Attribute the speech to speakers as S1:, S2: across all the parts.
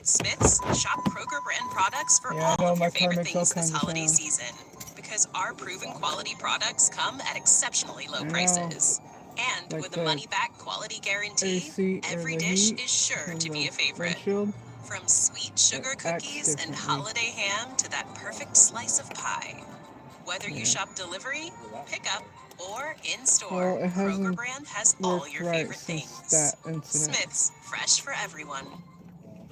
S1: At Smith's, shop Kroger brand products for
S2: Yeah, I
S1: all
S2: know
S1: of your
S2: my car
S1: favorite
S2: makes all
S1: things this
S2: kinds of
S1: holiday
S2: sounds.
S1: season. Because our proven quality products come at exceptionally low
S2: I know,
S1: prices. And
S2: like
S1: with a
S2: the
S1: money back quality guarantee,
S2: AC or
S1: every
S2: the
S1: dish
S2: heat
S1: is sure
S2: from
S1: to be
S2: the
S1: a favorite.
S2: windshield,
S1: From sweet
S2: it
S1: sugar
S2: acts
S1: cookies and
S2: differently.
S1: holiday ham to that perfect slice of pie. Whether you
S2: Yeah.
S1: shop delivery, pickup, or in store,
S2: Well, it
S1: Kroger
S2: hasn't
S1: brand has all
S2: worked
S1: your
S2: right
S1: favorite
S2: since
S1: things.
S2: that incident.
S1: Smith's, fresh for everyone.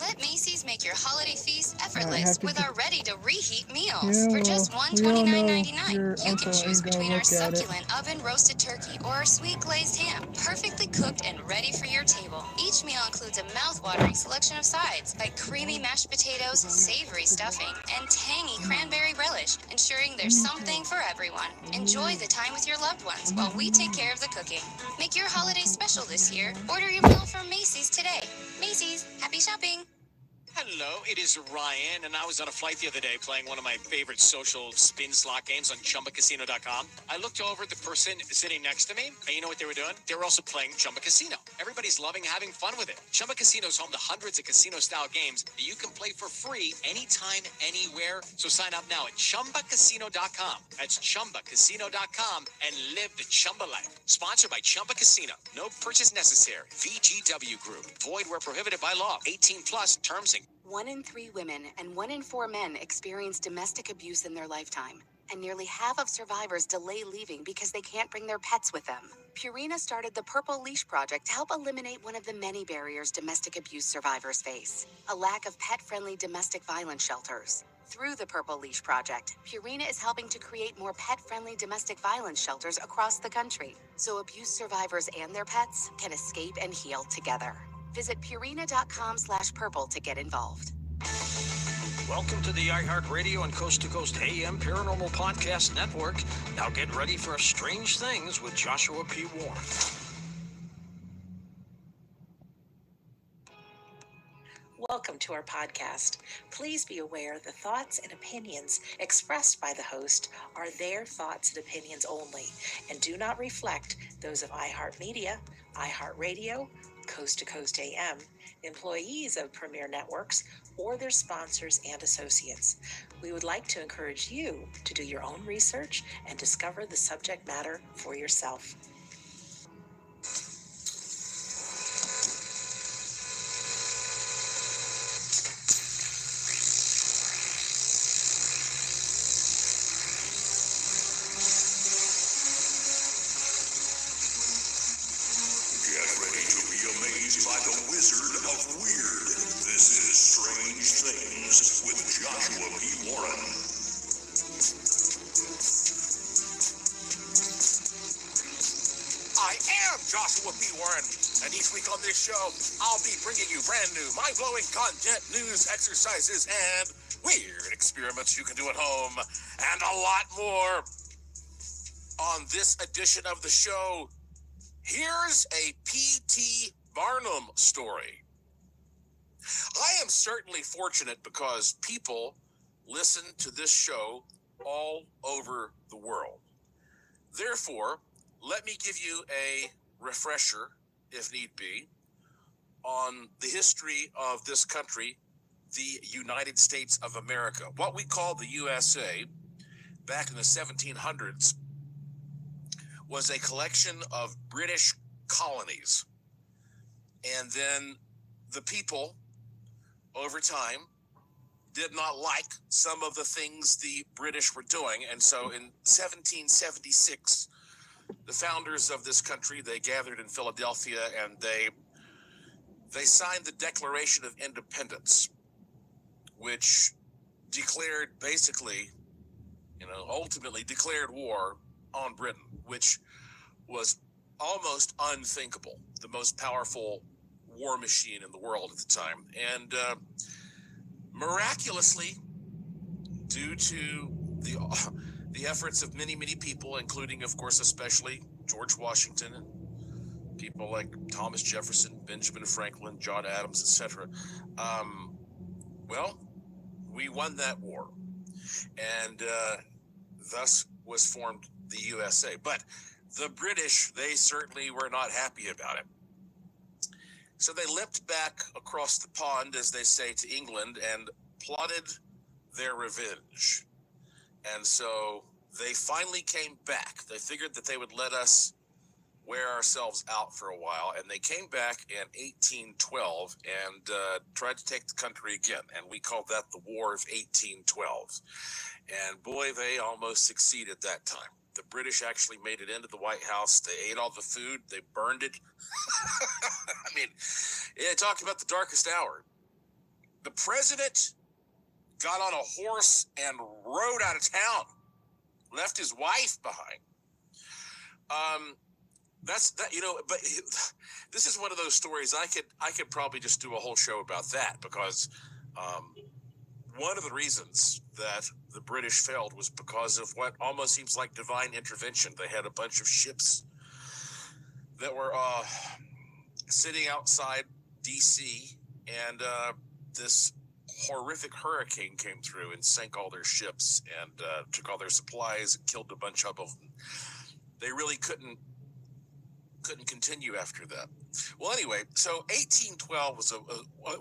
S3: Let Macy's make your holiday feast
S2: I
S3: effortless
S2: have to
S3: with
S2: get.
S3: our ready-to-reheat meals.
S2: Yeah,
S3: For
S2: well,
S3: just
S2: we all know
S3: $129.99,
S2: your
S3: you can
S2: uncle
S3: choose
S2: ain't gonna
S3: between our
S2: look at it.
S3: succulent oven-roasted turkey or our sweet glazed ham, perfectly cooked and ready for your table. Each meal includes a mouth-watering selection of sides like creamy mashed potatoes, savory stuffing, and tangy cranberry relish, ensuring there's something for everyone. Enjoy the time with your loved ones while we take care of the cooking. Make your holiday special this year. Order your meal from Macy's today. Macy's, happy shopping!
S4: Hello, it is Ryan, and I was on a flight the other day playing one of my favorite social spin slot games on ChumbaCasino.com. I looked over at the person sitting next to me, and you know what they were doing? They were also playing Chumba Casino. Everybody's loving having fun with it. Chumba Casino is home to hundreds of casino-style games that you can play for free anytime, anywhere. So sign up now at ChumbaCasino.com. That's ChumbaCasino.com and live the Chumba life. Sponsored by Chumba Casino. No purchase necessary. VGW Group. Void where prohibited by law. 18 plus terms and
S1: 1 in 3 women and 1 in 4 men experience domestic abuse in their lifetime, and nearly half of survivors delay leaving because they can't bring their pets with them. Purina started the Purple Leash Project to help eliminate one of the many barriers domestic abuse survivors face: a lack of pet-friendly domestic violence shelters. Through the Purple Leash Project, Purina is helping to create more pet-friendly domestic violence shelters across the country, so abuse survivors and their pets can escape and heal together. Visit Purina.com/purple to get involved.
S5: Welcome to the iHeartRadio and Coast to Coast AM Paranormal Podcast Network. Now get ready for Strange Things with Joshua P. Warren.
S6: Welcome to our podcast. Please be aware the thoughts and opinions expressed by the host are their thoughts and opinions only and do not reflect those of iHeartMedia, iHeartRadio, Coast to Coast AM, employees of Premier Networks, or their sponsors and associates. We would like to encourage you to do your own research and discover the subject matter for yourself.
S7: Get ready to be amazed by the Wizard of Weird. This is Strange Things with Joshua P. Warren.
S8: I am Joshua P. Warren, and each week on this show, I'll be bringing you brand new, mind-blowing content, news, exercises, and weird experiments you can do at home, and a lot more. On this edition of the show, here's a P.T. Barnum story. I am certainly fortunate because people listen to this show all over the world. Therefore, let me give you a refresher, if need be, on the history of this country, the United States of America. What we call the USA back in the 1700s was a collection of British colonies. And then the people, over time, did not like some of the things the British were doing. And so in 1776, the founders of this country, they gathered in Philadelphia and they signed the Declaration of Independence, which declared basically, ultimately declared war on Britain, which was almost unthinkable, the most powerful war machine in the world at the time. And miraculously, due to the efforts of many, many people, including, of course, especially George Washington and people like Thomas Jefferson, Benjamin Franklin, John Adams, etc., we won that war. And thus was formed the USA. But the British, they certainly were not happy about it. So they limped back across the pond, as they say, to England and plotted their revenge. And so they finally came back. They figured that they would let us wear ourselves out for a while, and they came back in 1812 and tried to take the country again, and we called that the War of 1812. And boy, they almost succeeded that time. The British actually made it into the White House. They ate all the food. They burned it. I mean, yeah, talk about the darkest hour. The president got on a horse and rode out of town, left his wife behind. That's that, you know, but this is one of those stories I could probably just do a whole show about that, because one of the reasons that the British failed was because of what almost seems like divine intervention. They had a bunch of ships that were sitting outside DC, and this horrific hurricane came through and sank all their ships and took all their supplies and killed a bunch of them. They really couldn't continue after that. Well, anyway, so 1812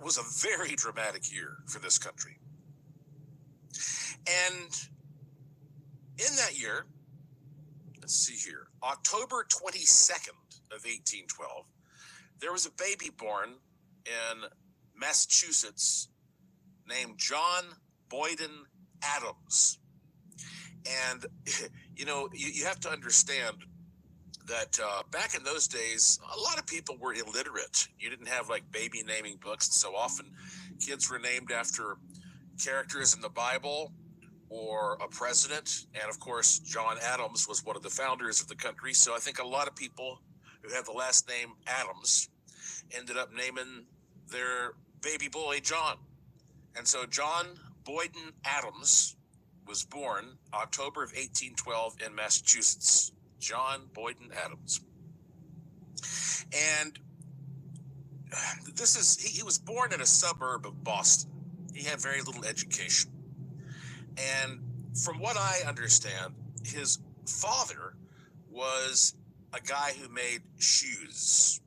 S8: was a very dramatic year for this country. And in that year, let's see here, October 22nd of 1812, there was a baby born in Massachusetts named John Boyden Adams. And, you know, you have to understand that back in those days, a lot of people were illiterate. You didn't have like baby naming books, and so often kids were named after characters in the Bible or a president. And of course, John Adams was one of the founders of the country. So I think a lot of people who had the last name Adams ended up naming their baby boy John. And so John Boyden Adams was born October of 1812 in Massachusetts. John Boyden Adams. And he was born in a suburb of Boston. He had very little education. And from what I understand, his father was a guy who made shoes,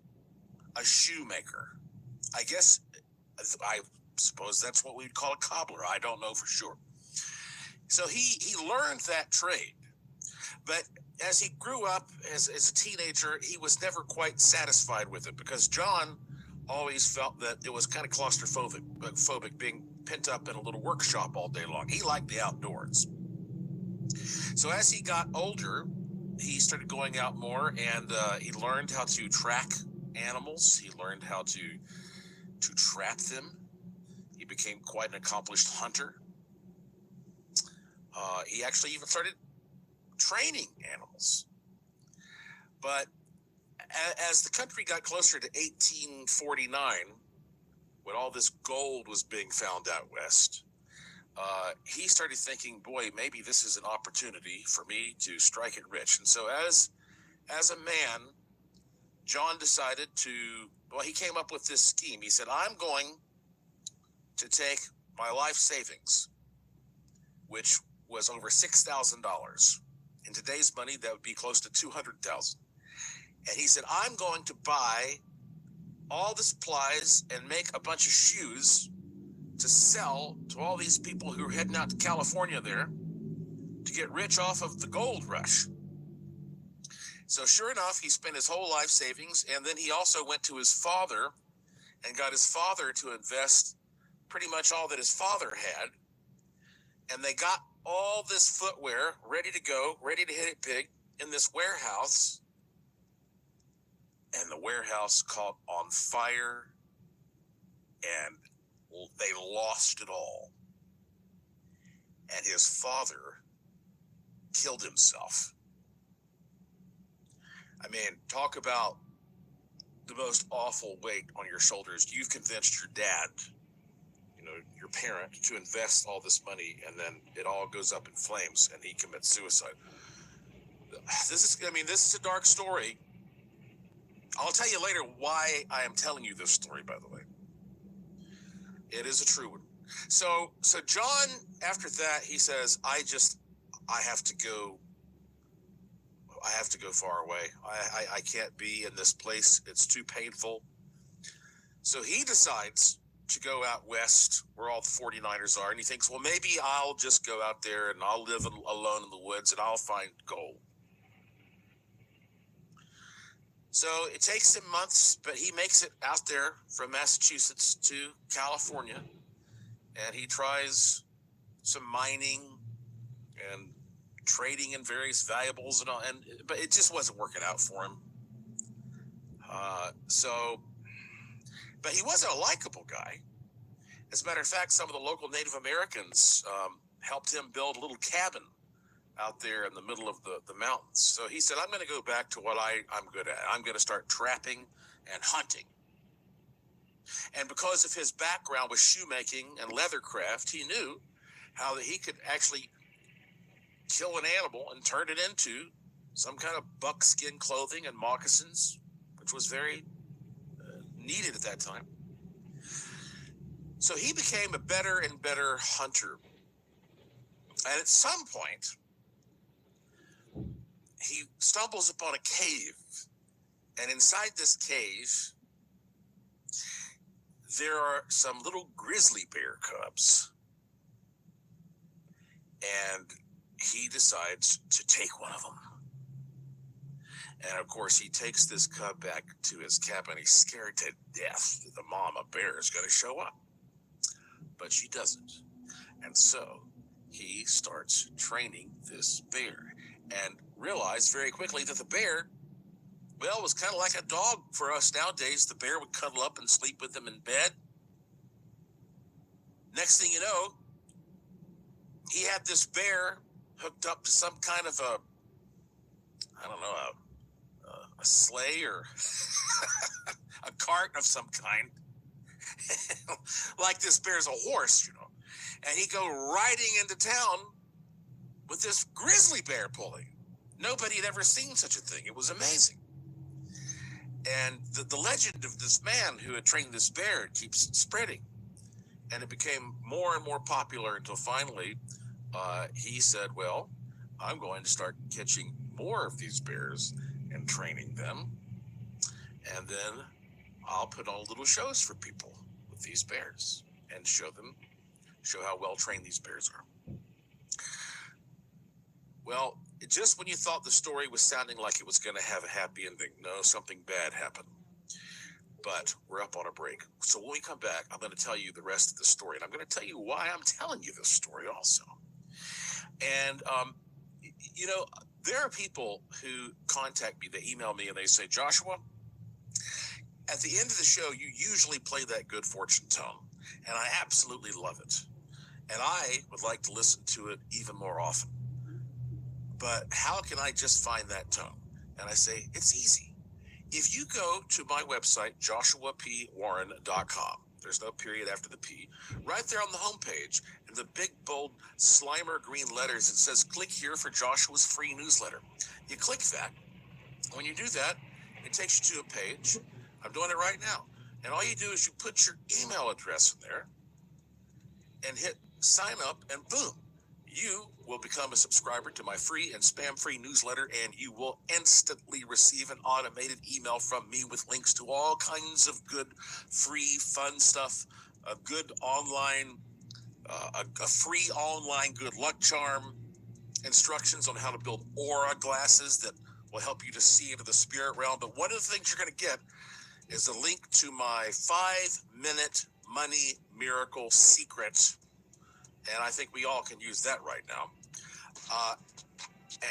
S8: a shoemaker. I suppose that's what we'd call a cobbler. I don't know for sure. So he learned that trade. But as he grew up as a teenager, he was never quite satisfied with it, because John always felt that it was kind of claustrophobic being pent up in a little workshop all day long. He liked the outdoors. So as he got older, he started going out more, and he learned how to track animals. He learned how to trap them. He became quite an accomplished hunter. He actually even started training animals. But as the country got closer to 1849, when all this gold was being found out west, he started thinking, boy, maybe this is an opportunity for me to strike it rich. And so as a man, John decided he came up with this scheme. He said, I'm going to take my life savings, which was over $6,000. In today's money, that would be close to $200,000. And he said, I'm going to buy all the supplies and make a bunch of shoes to sell to all these people who are heading out to California there to get rich off of the gold rush. So sure enough, he spent his whole life savings, and then he also went to his father and got his father to invest pretty much all that his father had. And they got all this footwear ready to go, ready to hit it big in this warehouse. And the warehouse caught on fire, and they lost it all. And his father killed himself. I mean, talk about the most awful weight on your shoulders. You've convinced your dad, your parent, to invest all this money, and then it all goes up in flames and he commits suicide. This is a dark story. I'll tell you later why I am telling you this story, by the way. It is a true one. So John, after that, he says, I have to go far away. I can't be in this place. It's too painful. So he decides to go out west where all the 49ers are, and he thinks, well, maybe I'll just go out there and I'll live alone in the woods and I'll find gold. So it takes him months, but he makes it out there from Massachusetts to California, and he tries some mining and trading in various valuables and all, but it just wasn't working out for him. But he wasn't a likable guy. As a matter of fact, some of the local Native Americans helped him build a little cabin out there in the middle of the mountains. So he said, I'm going to go back to what I'm good at. I'm going to start trapping and hunting. And because of his background with shoemaking and leathercraft, he knew how that he could actually kill an animal and turn it into some kind of buckskin clothing and moccasins, which was very needed at that time. So he became a better and better hunter. And at some point, he stumbles upon a cave. And inside this cave, there are some little grizzly bear cubs. And he decides to take one of them. And of course, he takes this cub back to his cabin. He's scared to death that the mama bear is going to show up. But she doesn't. And so he starts training this bear and realized very quickly that the bear, well, was kind of like a dog for us nowadays. The bear would cuddle up and sleep with him in bed. Next thing you know, he had this bear hooked up to some kind of a sleigh or a cart of some kind. Like this bear's a horse, And he'd go riding into town with this grizzly bear pulling. Nobody had ever seen such a thing. It was amazing. And the legend of this man who had trained this bear keeps spreading. And it became more and more popular until finally he said, well, I'm going to start catching more of these bears and training them. And then I'll put on little shows for people with these bears and show how well trained these bears are. Well, just when you thought the story was sounding like it was going to have a happy ending, no, something bad happened. But we're up on a break. So when we come back, I'm going to tell you the rest of the story. And I'm going to tell you why I'm telling you this story also. And, there are people who contact me, they email me and they say, Joshua, at the end of the show, you usually play that good fortune tone. And I absolutely love it. And I would like to listen to it even more often. But how can I just find that tone? And I say, it's easy. If you go to my website, joshuapwarren.com, there's no period after the P, right there on the homepage, in the big, bold, Slimer green letters, it says, click here for Joshua's free newsletter. You click that. When you do that, it takes you to a page. I'm doing it right now. And all you do is you put your email address in there and hit sign up, and boom, you will become a subscriber to my free and spam-free newsletter, and you will instantly receive an automated email from me with links to all kinds of good, free, fun stuff, a good online, a free online good luck charm, instructions on how to build aura glasses that will help you to see into the spirit realm. But one of the things you're going to get is a link to my 5-minute money miracle secret. And I think we all can use that right now.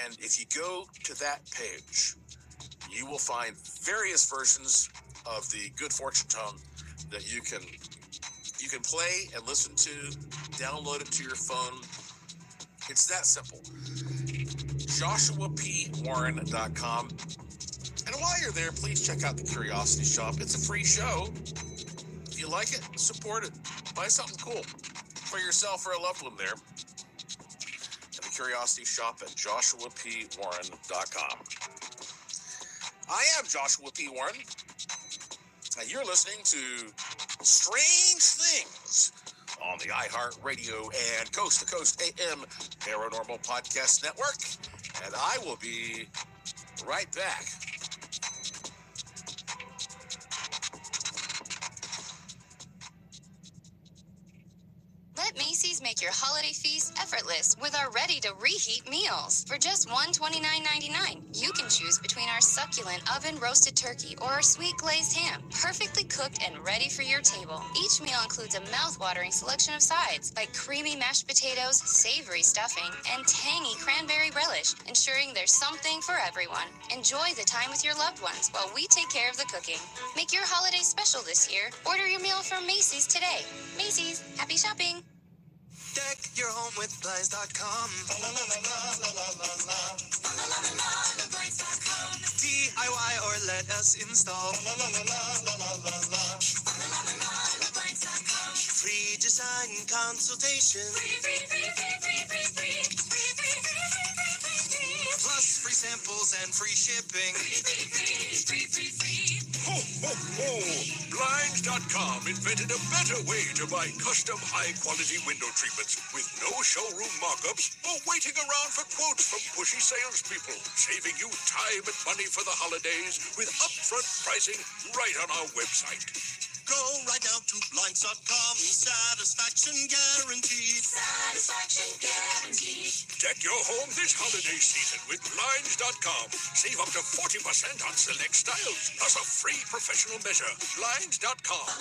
S8: And if you go to that page, you will find various versions of the Good Fortune Tone that you can play and listen to, download it to your phone. It's that simple. JoshuaPWarren.com. And while you're there, please check out the Curiosity Shop. It's a free show. If you like it, support it. Buy something cool for yourself or a loved one there. And the Curiosity Shop at JoshuaPWarren.com. I am Joshua P. Warren, and you're listening to Strange Things on the iHeartRadio and Coast to Coast AM Paranormal Podcast Network. And I will be right back.
S3: Let Macy's make your holiday feast effortless with our ready-to-reheat meals. For just $129.99, you can choose between our succulent oven-roasted turkey or our sweet glazed ham, perfectly cooked and ready for your table. Each meal includes a mouth-watering selection of sides like creamy mashed potatoes, savory stuffing, and tangy cranberry relish, ensuring there's something for everyone. Enjoy the time with your loved ones while we take care of the cooking. Make your holiday special this year. Order your meal from Macy's today. Macy's, happy shopping!
S2: Deck your home with Blinds.com. DIY or let us install. Free design consultation. Plus free samples and free shipping.
S7: Ho, ho, ho! Blinds.com invented a better way to buy custom high-quality window treatments with no showroom mock-ups or waiting around for quotes from pushy salespeople, saving you time and money for the holidays with upfront pricing right on our website.
S2: Go right now to Blinds.com. Satisfaction guaranteed. Satisfaction guaranteed.
S7: Deck your home this holiday season with Blinds.com. Save up to 40% on select styles, plus a free professional measure. Blinds.com.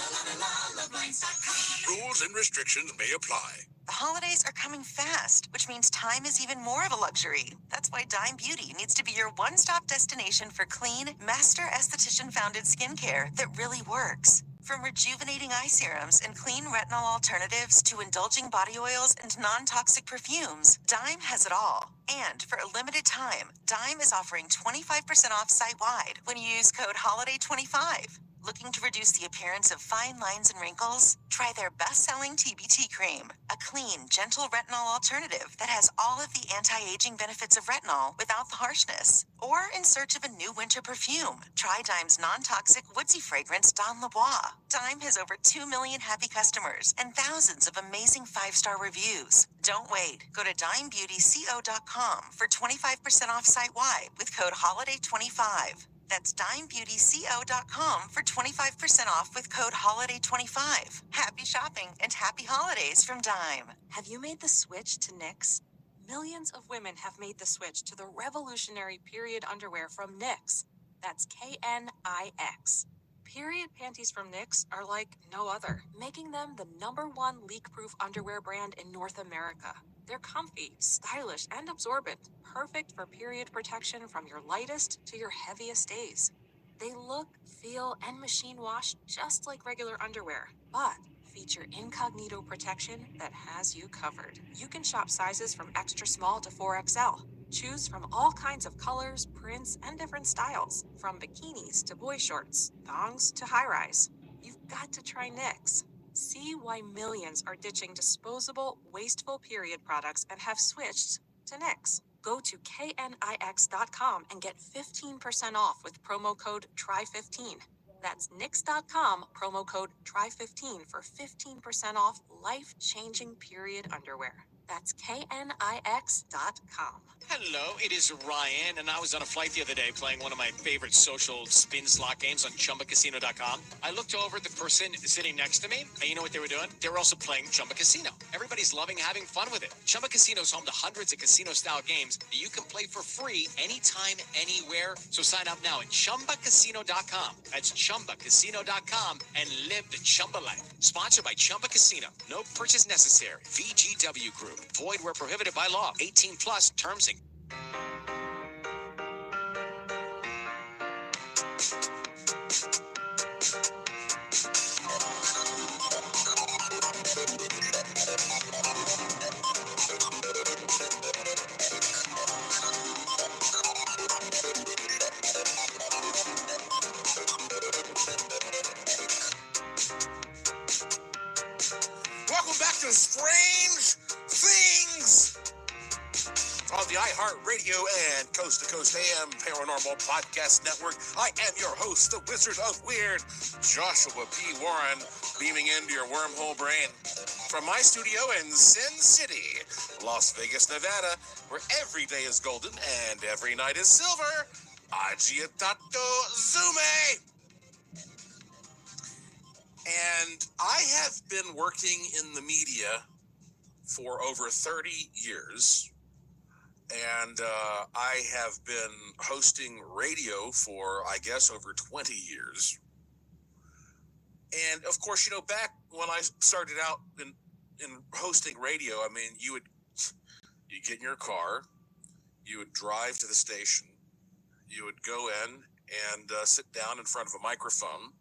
S7: Rules and restrictions may apply.
S9: The holidays are coming fast, which means time is even more of a luxury. That's why Dime Beauty needs to be your one-stop destination for clean, master esthetician-founded skincare that really works. From rejuvenating eye serums and clean retinol alternatives to indulging body oils and non-toxic perfumes, Dime has it all. And for a limited time, Dime is offering 25% off site-wide when you use code HOLIDAY25. Looking to reduce the appearance of fine lines and wrinkles? Try their best-selling TBT cream, a clean, gentle retinol alternative that has all of the anti-aging benefits of retinol without the harshness. Or in search of a new winter perfume, try Dime's non-toxic woodsy fragrance Don LeBois. Dime has over 2 million happy customers and thousands of amazing 5-star reviews. Don't wait. Go to dimebeautyco.com for 25% off site-wide with code HOLIDAY25. That's dimebeautyco.com for 25% off with code HOLIDAY25. Happy shopping and happy holidays from Dime.
S10: Have you made the switch to NYX? Millions of women have made the switch to the revolutionary period underwear from NYX. That's KNIX. Period panties from NYX are like no other, making them the #1 leak-proof underwear brand in North America. They're comfy, stylish, and absorbent, perfect for period protection from your lightest to your heaviest days. They look, feel, and machine wash just like regular underwear, but feature incognito protection that has you covered. You can shop sizes from extra small to 4XL. Choose from all kinds of colors, prints, and different styles, from bikinis to boy shorts, thongs to high-rise. You've got to try NYX. See why millions are ditching disposable, wasteful period products and have switched to NYX. Go to knix.com and get 15% off with promo code TRY15. That's knix.com, promo code TRY15 for 15% off life-changing period underwear. That's knix.com.
S4: Hello, it is Ryan, and I was on a flight the other day playing one of my favorite social spin slot games on ChumbaCasino.com. I looked over at the person sitting next to me, and you know what they were doing? They were also playing Chumba Casino. Everybody's loving having fun with it. Chumba Casino is home to hundreds of casino-style games that you can play for free anytime, anywhere. So sign up now at ChumbaCasino.com. That's ChumbaCasino.com and live the Chumba life. Sponsored by Chumba Casino. No purchase necessary. VGW Group. Void where prohibited by law. 18 plus terms and
S8: Welcome back to Strange Things on the iHeartRadio and Coast to Coast AM Paranormal Podcast Network. I am your host, the Wizard of Weird, Joshua P. Warren, beaming into your wormhole brain from my studio in Sin City, Las Vegas, Nevada, where every day is golden and every night is silver. Agiatato Zume! And I have been working in the media for over 30 years. And I have been hosting radio for, I guess, over 20 years. And of course, you know, back when I started out in hosting radio, I mean, you get in your car, you would drive to the station, you would go in and sit down in front of a microphone,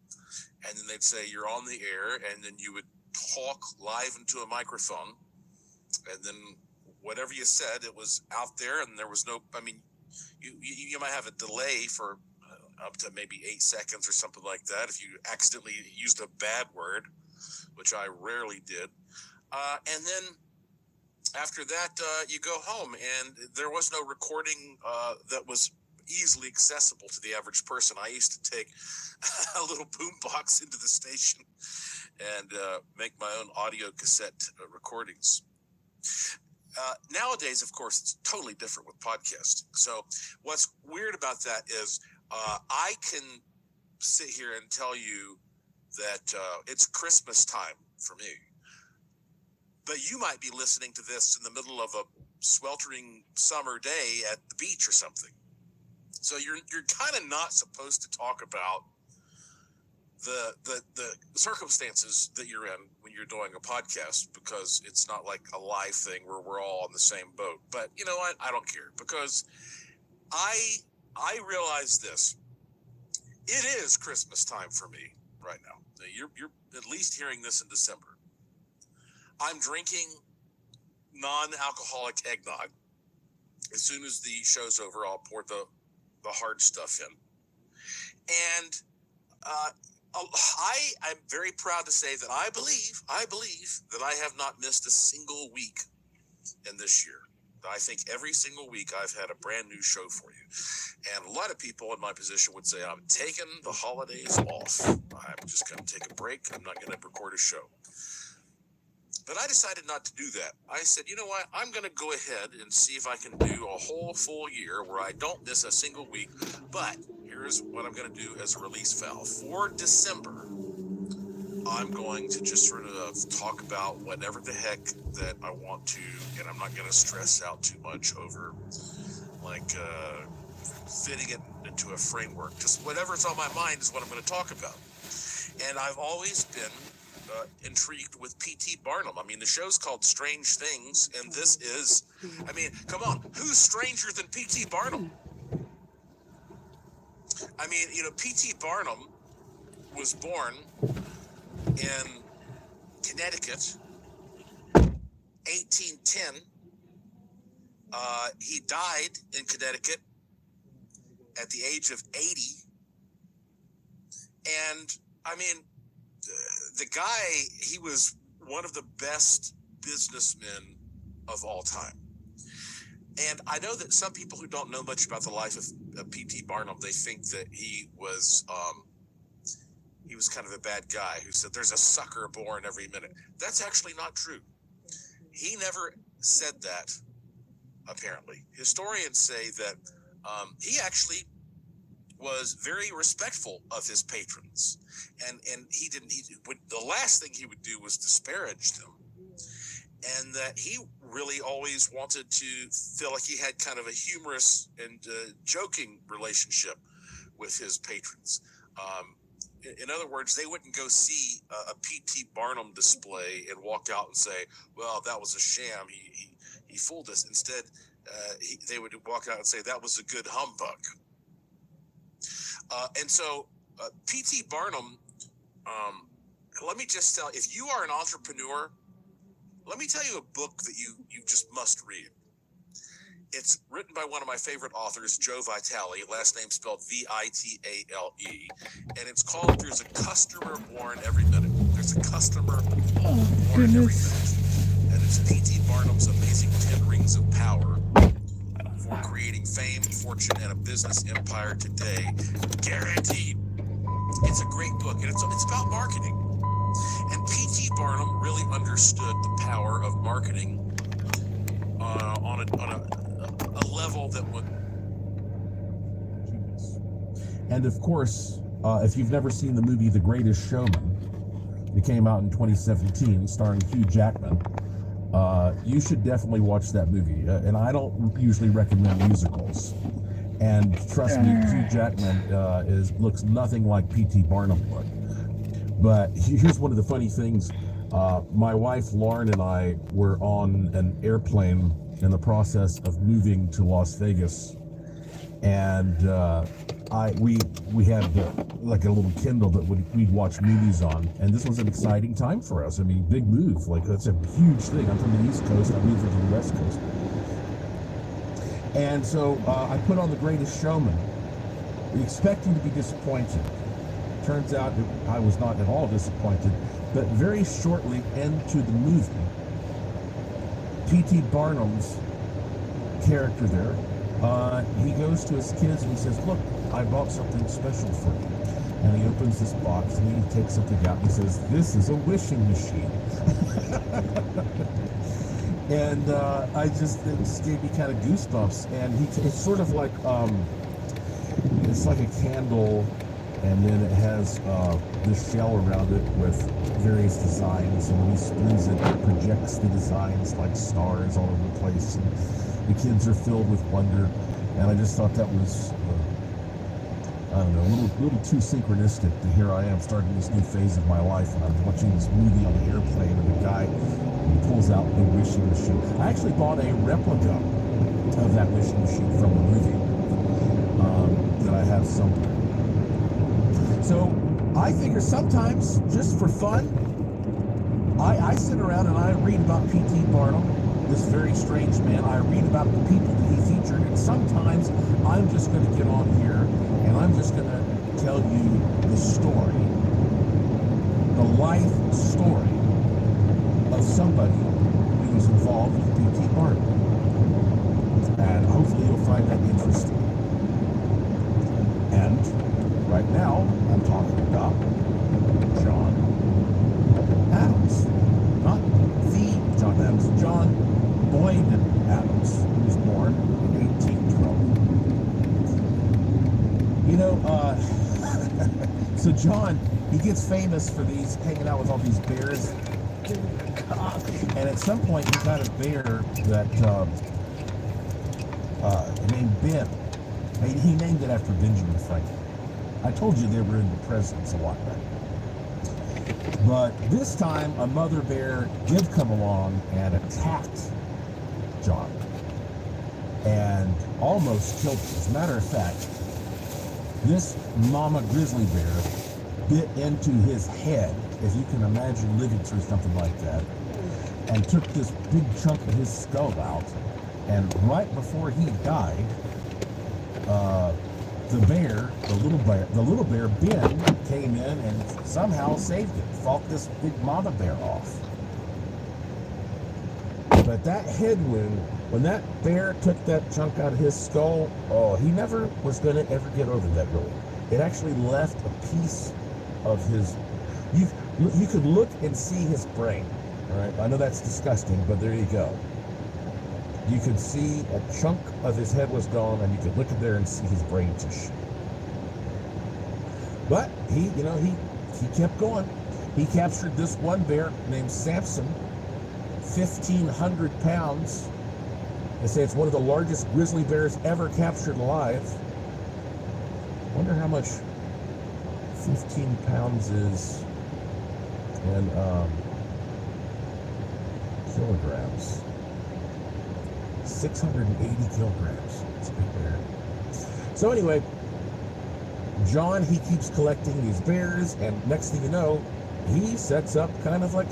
S8: and then they'd say you're on the air, and then you would talk live into a microphone, and then whatever you said, it was out there, and there was no, I mean, you might have a delay for up to maybe 8 seconds or something like that if you accidentally used a bad word, which I rarely did. And then after that, you go home, and there was no recording that was easily accessible to the average person. I used to take a little boombox into the station and make my own audio cassette recordings. Nowadays, of course, it's totally different with podcasting. So what's weird about that is I can sit here and tell you that it's Christmas time for me. But you might be listening to this in the middle of a sweltering summer day at the beach or something. So you're kind of not supposed to talk about the circumstances that you're in when you're doing a podcast, because it's not like a live thing where we're all on the same boat. But you know what? I don't care, because I realize this. It is Christmas time for me right now. You're at least hearing this in December. I'm drinking non-alcoholic eggnog. As soon as the show's over, I'll pour the hard stuff in. And I'm very proud to say that I believe that I have not missed a single week in this year. I think every single week I've had a brand new show for you. And a lot of people in my position would say, I'm taking the holidays off. I'm just going to take a break. I'm not going to record a show. But I decided not to do that. I said, you know what? I'm going to go ahead and see if I can do a whole full year where I don't miss a single week. But here's what I'm going to do as a release valve. For December, I'm going to just sort of talk about whatever the heck that I want to, and I'm not going to stress out too much over like fitting it into a framework. Just whatever's on my mind is what I'm going to talk about. And I've always been intrigued with P.T. Barnum. I mean, the show's called Strange Things, and this is, I mean, come on, who's stranger than P.T. Barnum? I mean, you know, P.T. Barnum was born in Connecticut, 1810. He died in Connecticut at the age of 80. And, I mean, the guy, he was one of the best businessmen of all time. And I know that some people who don't know much about the life of P.T. Barnum, they think that he was kind of a bad guy who said there's a sucker born every minute. That's actually not true. He never said that, apparently. Historians say that he actually was very respectful of his patrons, and the last thing he would do was disparage them, and that he really always wanted to feel like he had kind of a humorous and joking relationship with his patrons. In other words, they wouldn't go see a P.T. Barnum display and walk out and say, well, that was a sham, he fooled us. Instead, they would walk out and say, that was a good humbug. And so P.T. Barnum, let me just tell, if you are an entrepreneur, let me tell you a book that you just must read. It's written by one of my favorite authors, Joe Vitale, last name spelled Vitale, and it's called There's a Customer Born Every Minute. There's a customer born every minute. And it's P.T. Barnum's amazing 10 Rings of Power for creating fame, fortune, and a business empire today. Guaranteed. It's a great book, and it's about marketing. And P.T. Barnum really understood the power of marketing on a level that would.
S11: And of course, if you've never seen the movie The Greatest Showman, it came out in 2017, starring Hugh Jackman. you should definitely watch that movie. And I don't usually recommend musicals. And trust me, Hugh Jackman looks nothing like P.T. Barnum looked. But here's one of the funny things. My wife Lauren and I were on an airplane in the process of moving to Las Vegas, and we had like a little Kindle that we'd watch movies on, and this was an exciting time for us. I mean, big move, like that's a huge thing. I'm from the East Coast, I moved to the West Coast, and so I put on The Greatest Showman, expecting to be disappointed. Turns out I was not at all disappointed, but very shortly into the movie, P.T. Barnum's character there, he goes to his kids and he says, look, I bought something special for you. And he opens this box and he takes something out and he says, this is a wishing machine. And it just gave me kind of goosebumps. And it's sort of like, it's like a candle, and then it has this shell around it with various designs, and when he spins it, it projects the designs like stars all over the place, and the kids are filled with wonder. And I just thought that was, I don't know, a little too synchronistic. To here I am starting this new phase of my life, and I'm watching this movie on the airplane, and the guy pulls out the wishing machine. I actually bought a replica of that wishing machine from the movie that I have somewhere. So I figure sometimes, just for fun, I sit around and I read about P.T. Barnum, this very strange man. I read about the people that he featured, and sometimes I'm just going to get on here and I'm just going to tell you the story, the life story of somebody who was involved with P.T. Barnum. And hopefully you'll find that interesting. And right now, I'm talking about John Adams. Not the John Adams, John Boyd Adams, who was born in 1812. You know, so John, he gets famous for these, hanging out with all these bears. And at some point, he got a bear that named Ben. He named it after Benjamin Franklin. I told you they were in the presidents a lot back. But this time, a mother bear did come along and attacked John and almost killed him. As a matter of fact, this mama grizzly bear bit into his head, if you can imagine living through something like that, and took this big chunk of his skull out. And right before he died, the little bear Ben came in and somehow saved it, fought this big mama bear off. But that head wound, when that bear took that chunk out of his skull, he never was going to ever get over that really. It actually left a piece of his, you could look and see his brain, all right? I know that's disgusting, but there you go. You could see a chunk of his head was gone, and you could look at there and see his brain tissue. But he kept going. He captured this one bear named Samson, 1,500 pounds. They say it's one of the largest grizzly bears ever captured alive. I wonder how much 15 pounds is in kilograms. 680 kilograms. It's a big bear. So anyway, John, he keeps collecting these bears, and next thing you know, he sets up kind of like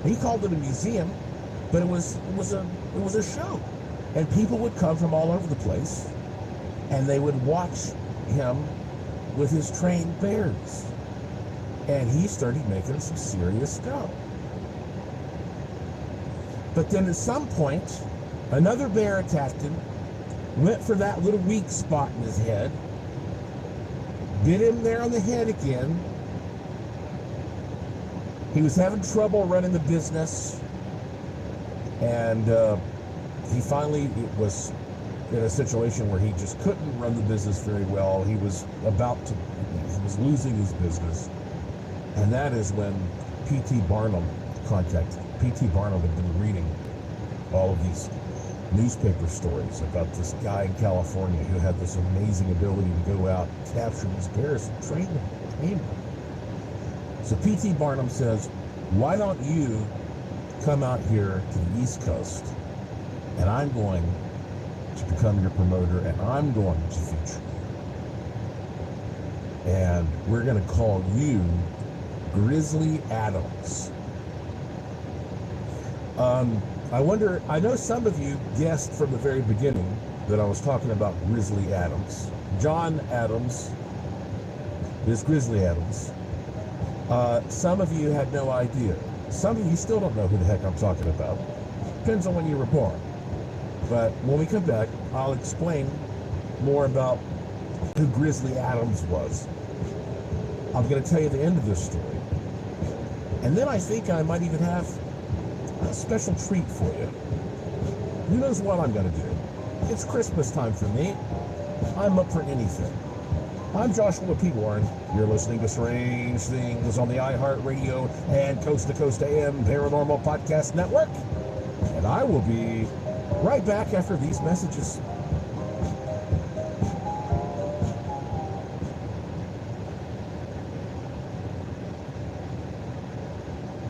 S11: he called it a museum, but it was a show. And people would come from all over the place, and they would watch him with his trained bears. And he started making some serious dough. But then at some point, another bear attacked him, went for that little weak spot in his head, bit him there on the head again. He was having trouble running the business, and he finally was in a situation where he just couldn't run the business very well. He was losing his business, and that is when P.T. Barnum contacted him. P.T. Barnum had been reading all of these newspaper stories about this guy in California who had this amazing ability to go out, capture these bears, and train them. So P.T. Barnum says, why don't you come out here to the East Coast, and I'm going to become your promoter, and I'm going to feature you. And we're going to call you Grizzly Adams. I wonder, I know some of you guessed from the very beginning that I was talking about Grizzly Adams. John Adams is Grizzly Adams. Some of you had no idea. Some of you still don't know who the heck I'm talking about. Depends on when you were born. But when we come back, I'll explain more about who Grizzly Adams was. I'm going to tell you the end of this story. And then I think I might even have a special treat for you. Who knows what I'm going to do? It's Christmas time for me. I'm up for anything. I'm Joshua P. Warren. You're listening to Strange Things on the iHeartRadio and Coast to Coast AM Paranormal Podcast Network. And I will be right back after these messages.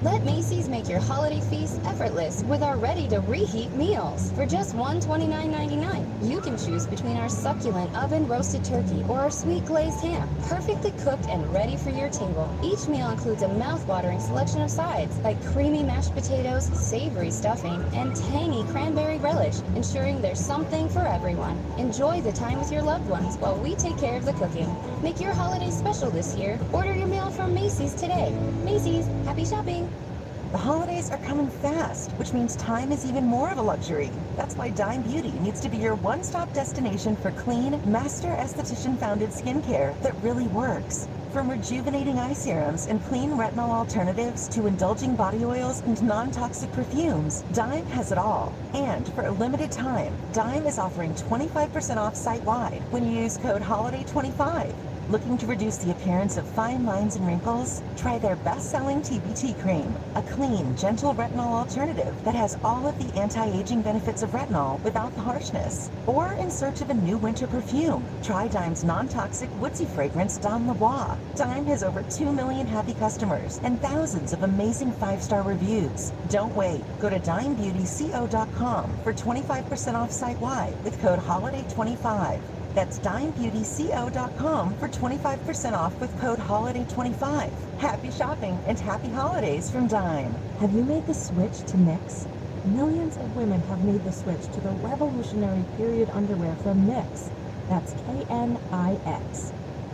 S3: Let Macy's make your holiday feast effortless with our ready-to-reheat meals. For just $129.99, you can choose between our succulent oven-roasted turkey or our sweet glazed ham, perfectly cooked and ready for your table. Each meal includes a mouth-watering selection of sides like creamy mashed potatoes, savory stuffing, and tangy cranberry relish, ensuring there's something for everyone. Enjoy the time with your loved ones while we take care of the cooking. Make your holiday special this year. Order your meal from Macy's today. Macy's, happy shopping!
S9: The holidays are coming fast, which means time is even more of a luxury. That's why Dime Beauty needs to be your one-stop destination for clean, master esthetician-founded skincare that really works. From rejuvenating eye serums and clean retinol alternatives to indulging body oils and non-toxic perfumes, Dime has it all. And for a limited time, Dime is offering 25% off site-wide when you use code HOLIDAY25. Looking to reduce the appearance of fine lines and wrinkles? Try their best-selling TBT cream, a clean, gentle retinol alternative that has all of the anti-aging benefits of retinol without the harshness. Or in search of a new winter perfume, try Dime's non-toxic woodsy fragrance Dame Lebois. Dime has over 2 million happy customers and thousands of amazing 5-star reviews. Don't wait. Go to dimebeautyco.com for 25% off site-wide with code HOLIDAY25. That's dimebeautyco.com for 25% off with code HOLIDAY25. Happy shopping and happy holidays from Dime.
S12: Have you made the switch to NYX? Millions of women have made the switch to the revolutionary period underwear from NYX. That's KNIX.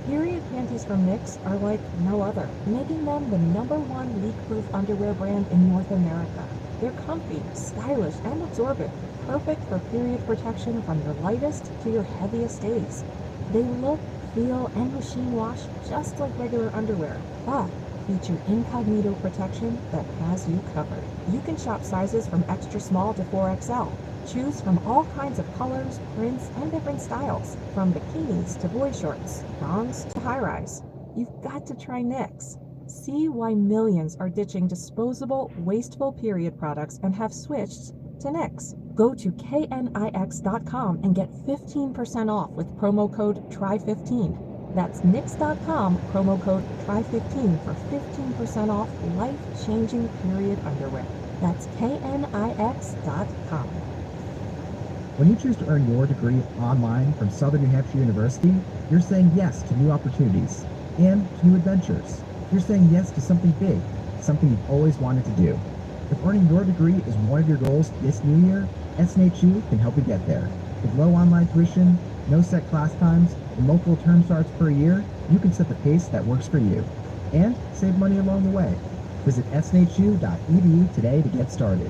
S12: Period panties from NYX are like no other, making them the #1 leak-proof underwear brand in North America. They're comfy, stylish, and absorbent. Perfect for period protection from your lightest to your heaviest days. They look, feel, and machine wash just like regular underwear, but feature incognito protection that has you covered. You can shop sizes from extra small to 4XL. Choose from all kinds of colors, prints, and different styles, from bikinis to boy shorts, thongs to high-rise. You've got to try NYX. See why millions are ditching disposable, wasteful period products and have switched to NYX. Go to knix.com and get 15% off with promo code TRY15. That's knix.com, promo code TRY15 for 15% off life-changing period underwear. That's knix.com.
S13: When you choose to earn your degree online from Southern New Hampshire University, you're saying yes to new opportunities and to new adventures. You're saying yes to something big, something you've always wanted to do. If earning your degree is one of your goals this new year, SNHU can help you get there. With low online tuition, no set class times, and multiple term starts per year, you can set the pace that works for you and save money along the way. Visit snhu.edu today to get started.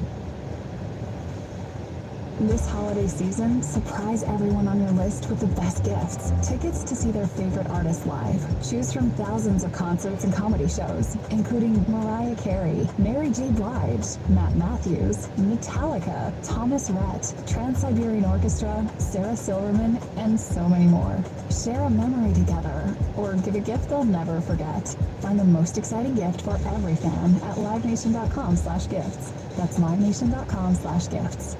S14: This holiday season, surprise everyone on your list with the best gifts. Tickets to see their favorite artists live. Choose from thousands of concerts and comedy shows, including Mariah Carey, Mary J. Blige, Matt Matthews, Metallica, Thomas Rhett, Trans-Siberian Orchestra, Sarah Silverman, and so many more. Share a memory together, or give a gift they'll never forget. Find the most exciting gift for every fan at livenation.com/gifts. That's livenation.com/gifts.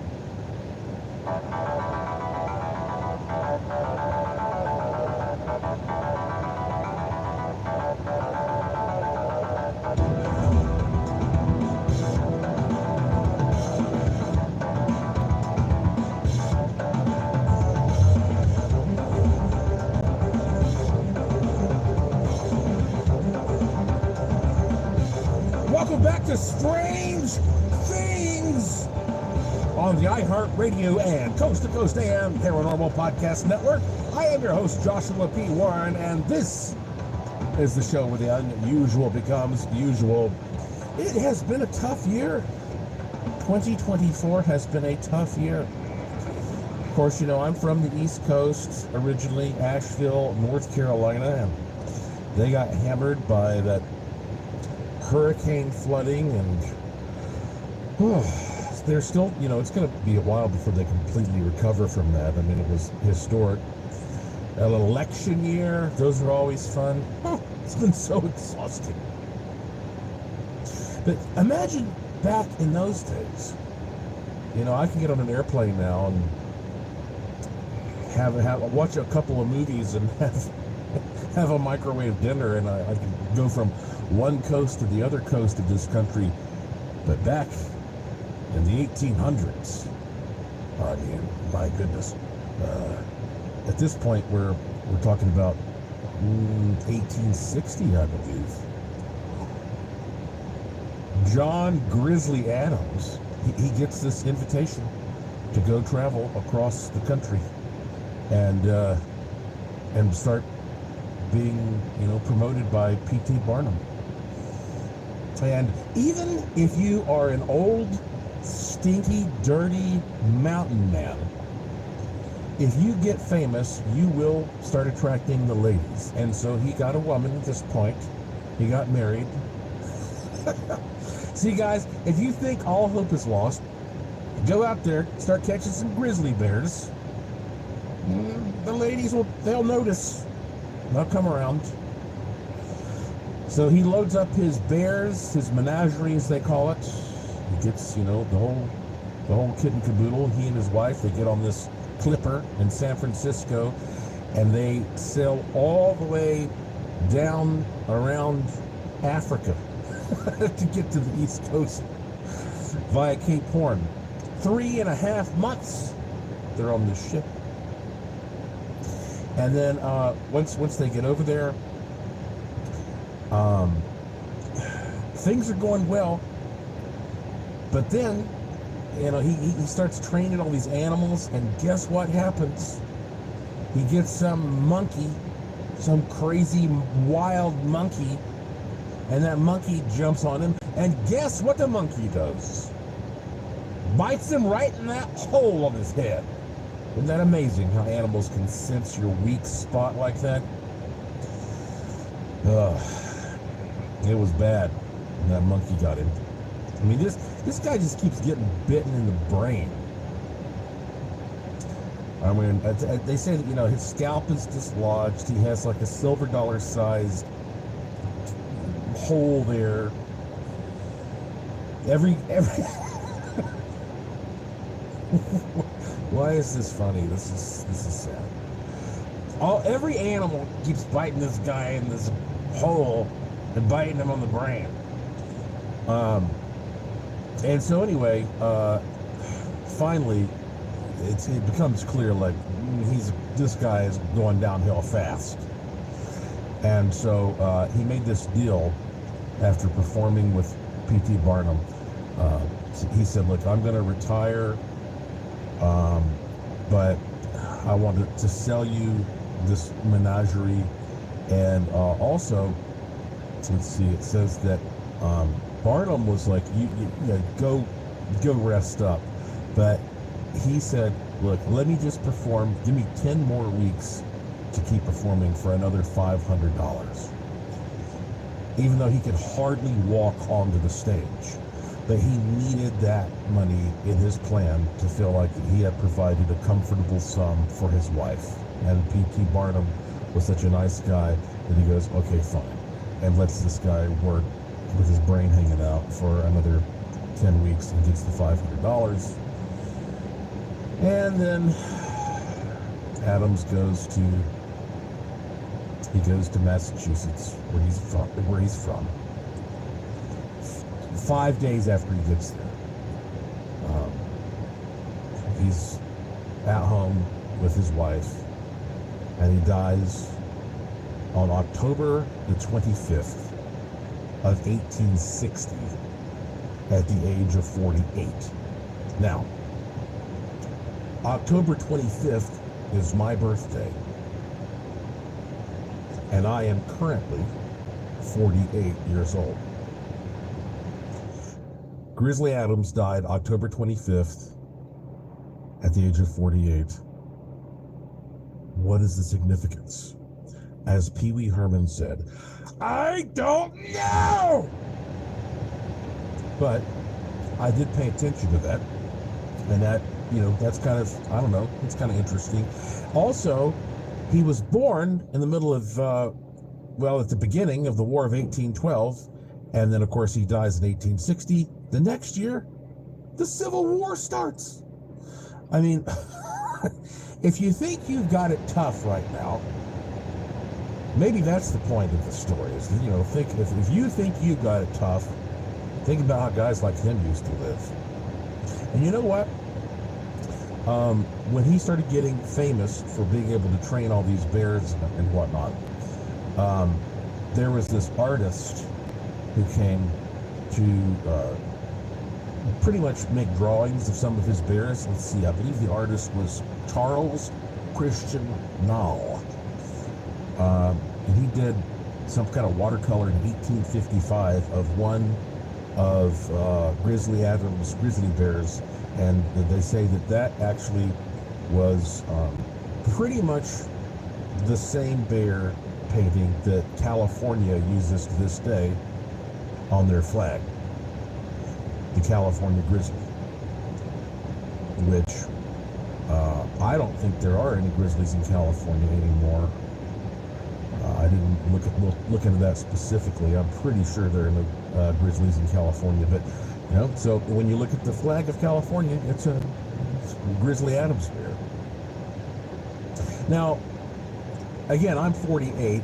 S11: Welcome back to Strange Things on the iHeartRadio and Coast to Coast AM Paranormal Podcast Network. I am your host, Joshua P. Warren, and this is the show where the unusual becomes usual. It has been a tough year. 2024 has been a tough year. Of course, you know, I'm from the East Coast, originally Asheville, North Carolina, and they got hammered by that hurricane flooding, and they're still, you know, it's going to be a while before they completely recover from that. I mean, it was historic. An election year, those are always fun. It's been so exhausting. But imagine back in those days. You know, I can get on an airplane now and watch a couple of movies and have a microwave dinner, and I can go from one coast to the other coast of this country. But back in the 1800s, I mean, my goodness, at this point we're talking about 1860, I believe. John Grizzly Adams, he gets this invitation to go travel across the country and start being, you know, promoted by P.T. Barnum. And even if you are an old, stinky, dirty mountain man, if you get famous, you will start attracting the ladies. And so he got a woman at this point. He got married. See, guys, if you think all hope is lost, go out there, start catching some grizzly bears. The ladies they'll notice. They'll come around. So he loads up his bears, his menagerie, as they call it. He gets, you know, the whole kit and caboodle. He and his wife, they get on this clipper in San Francisco, and they sail all the way down around Africa to get to the East Coast via Cape Horn. 3.5 months they're on this ship. And then once they get over there, things are going well. But then, you know, he starts training all these animals, and guess what happens? He gets some monkey, some crazy wild monkey, and that monkey jumps on him, and guess what the monkey does? Bites him right in that hole on his head. Isn't that amazing how animals can sense your weak spot like that? It was bad when that monkey got him. I mean, this guy just keeps getting bitten in the brain. I mean, they say that, you know, his scalp is dislodged. He has like a silver dollar sized hole there. Every Why is this funny? This is sad. Every animal keeps biting this guy in this hole and biting him on the brain. And so anyway, finally, it becomes clear, like, this guy is going downhill fast. And so he made this deal after performing with P.T. Barnum. He said, look, I'm going to retire, but I wanted to sell you this menagerie. And also, let's see, it says that Barnum was like, you go rest up. But he said, look, let me just perform, give me 10 more weeks to keep performing for another $500. Even though he could hardly walk onto the stage. But he needed that money in his plan to feel like he had provided a comfortable sum for his wife. And P.T. Barnum was such a nice guy that he goes, okay, fine. And lets this guy work with his brain hanging out for another 10 weeks and gets the $500. And then Adams goes to Massachusetts, where he's from. 5 days after he gets there, he's at home with his wife, and he dies on October the 25th of 1860 at the age of 48. Now, October 25th is my birthday, and I am currently 48 years old. Grizzly Adams died October 25th at the age of 48. What is the significance? As Pee Wee Herman said, I don't know! But I did pay attention to that, and that, that's kind of, I don't know, it's kind of interesting. Also, he was born in the middle of, at the beginning of the War of 1812, and then, of course, he dies in 1860. The next year, the Civil War starts. I mean, if you think you've got it tough right now, maybe that's the point of the story. Is if you think you've got it tough, think about how guys like him used to live. And you know what? When he started getting famous for being able to train all these bears and whatnot, there was this artist who came to pretty much make drawings of some of his bears. Let's see, I believe the artist was Charles Christian Nall. And he did some kind of watercolor in 1855 of one of Grizzly Adams' grizzly bears, and they say that actually was pretty much the same bear painting that California uses to this day on their flag, the California Grizzly, which I don't think there are any grizzlies in California anymore. I didn't look into that specifically. I'm pretty sure there are no grizzlies in California, but so when you look at the flag of California, it's a Grizzly Adams bear. Now, again, I'm 48.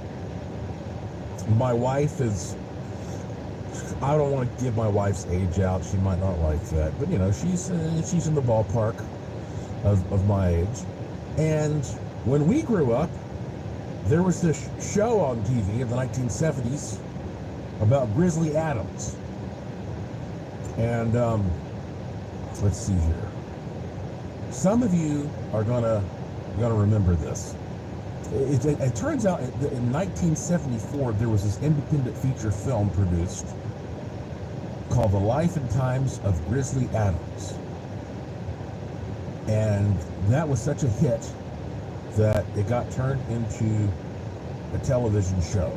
S11: My wife is, I don't want to give my wife's age out. She might not like that, but she's in the ballpark of my age. And when we grew up, there was this show on TV in the 1970s about Grizzly Adams. And let's see here. Some of you are gonna remember this. It turns out that in 1974 there was this independent feature film produced called The Life and Times of Grizzly Adams. And that was such a hit that it got turned into a television show.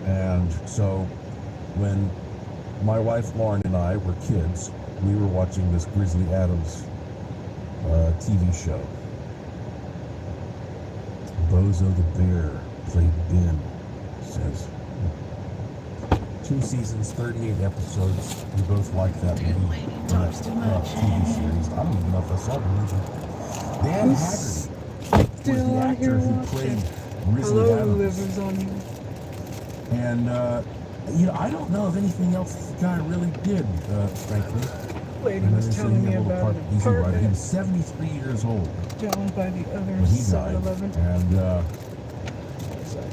S11: And so when my wife Lauren and I were kids, we were watching this Grizzly Adams TV show. Bozo the Bear played Ben, says. 2 seasons, 38 episodes. We both like that movie, TV series. I don't even know if I saw the movie. Dan Haggerty was the actor who played Grizzly Adams. And I don't know of anything else this guy really did, frankly.
S15: Lady was telling me about an apartment.
S11: He was 73 years old
S15: down by the other
S11: when he died,
S15: 7-Eleven.
S11: and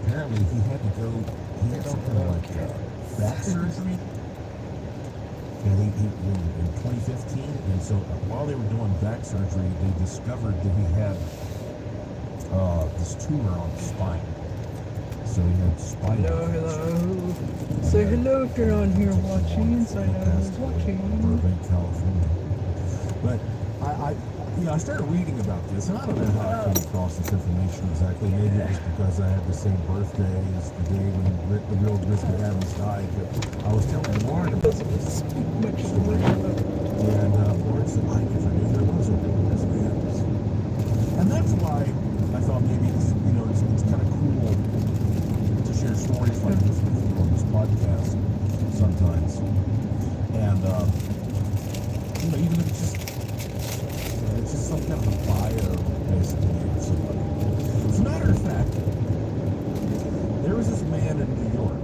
S11: apparently he had some kind of back surgery, and he in 2015. And so while they were doing back surgery, they discovered that he had this tumor on his spine. So he had spinal
S15: Hello. Say hello if you're on here watching. Inside Adams watching.
S11: Burbank, California. But I started reading about this, and I don't know how I came across this information exactly. Maybe it was because I had the same birthday as the day when the real Grizzly Adams died. But I was telling Lauren about this. And Lauren said, I never knew there was a real Grizzly Adams. And that's why I thought maybe it's kind of cool share stories like this with you on this podcast sometimes. And even if it's just some kind of a bio, basically, of somebody. As a matter of fact, there was this man in New York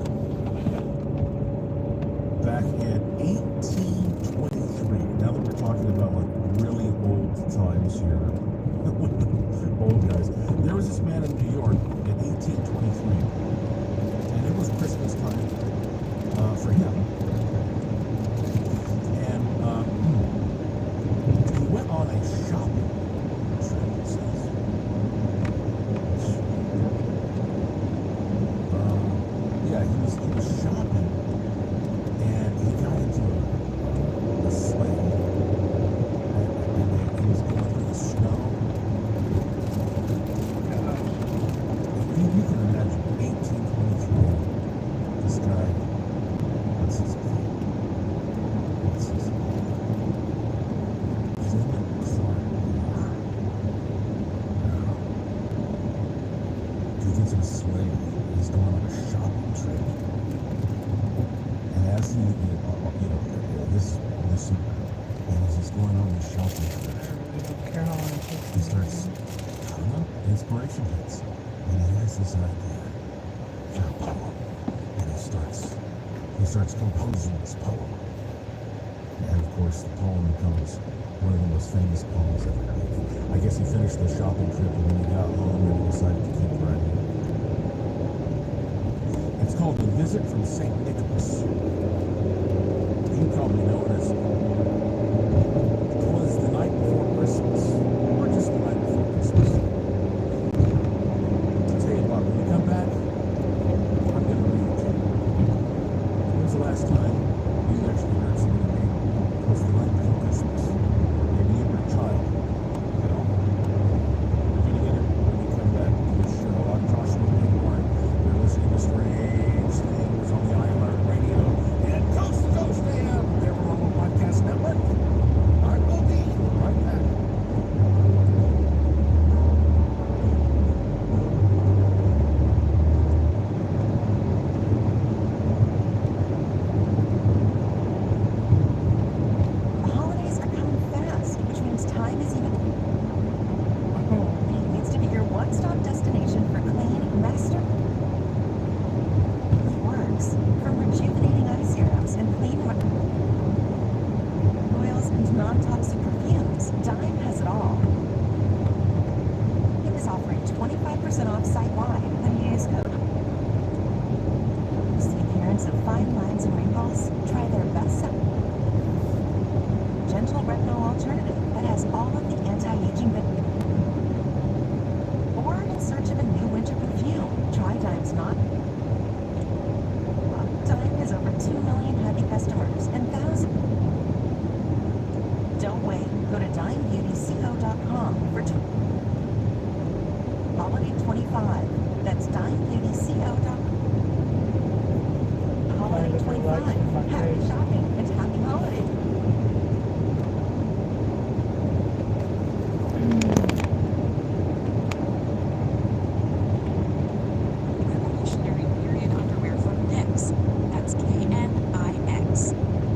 S11: back in 1823. Now that we're talking about like really old times here, old guys, there was this man in New York in 1823, and it was Christmas time for him. And he went on a shopping trip, it says. Yeah, he was shopping, and he got into a sleigh, and he was going through the snow. You can imagine 1823. This guy, what's his name? His name is Clark. He gets in a sleigh. He's going on a shopping trip. And as he, as he's going on this shopping trip, he starts, inspiration hits. And he has this idea for a poem. And he starts composing this poem. And of course, the poem becomes one of the most famous poems ever written. I guess he finished the shopping trip, and when he got home, and he decided to keep writing. It's called The Visit from St. Nicholas. You probably know it as "'Twas the Night Before Christmas," or just the night before Christmas. I'll tell you what, when we come back, I'm going to read it to you. When's the last time you actually heard somebody read "'Twas the Night Before Christmas"? Maybe you were a child. You know? We're going to get it when we come back to the show. I'm Joshua Mayborn. You're listening to Strange Things on the iHeart Radio and Coast to Coast AM, their Paranormal Podcast Network. I will be right back.
S9: The holidays are coming fast, which means time is even. It needs to be your one-stop destination for clean, master. It works. From rejuvenating eye serums and clean oils and non-toxic perfumes, Dime has it all. It is offering 25% off site-wide when you use code. Use the appearance of fine lines and wrinkles. Try their best gentle retinol alternative that has all of the anti-aging benefits. Or in search of a new winter perfume, try Dime's not. Dime has over 2 million happy customers and thousands. Don't wait. Go to dimebeautyco.com for Holiday 25. That's dimebeautyco.com. Holiday 25. Happy shopping and happy holidays.
S10: Revolutionary period underwear from NYX. That's KNIX.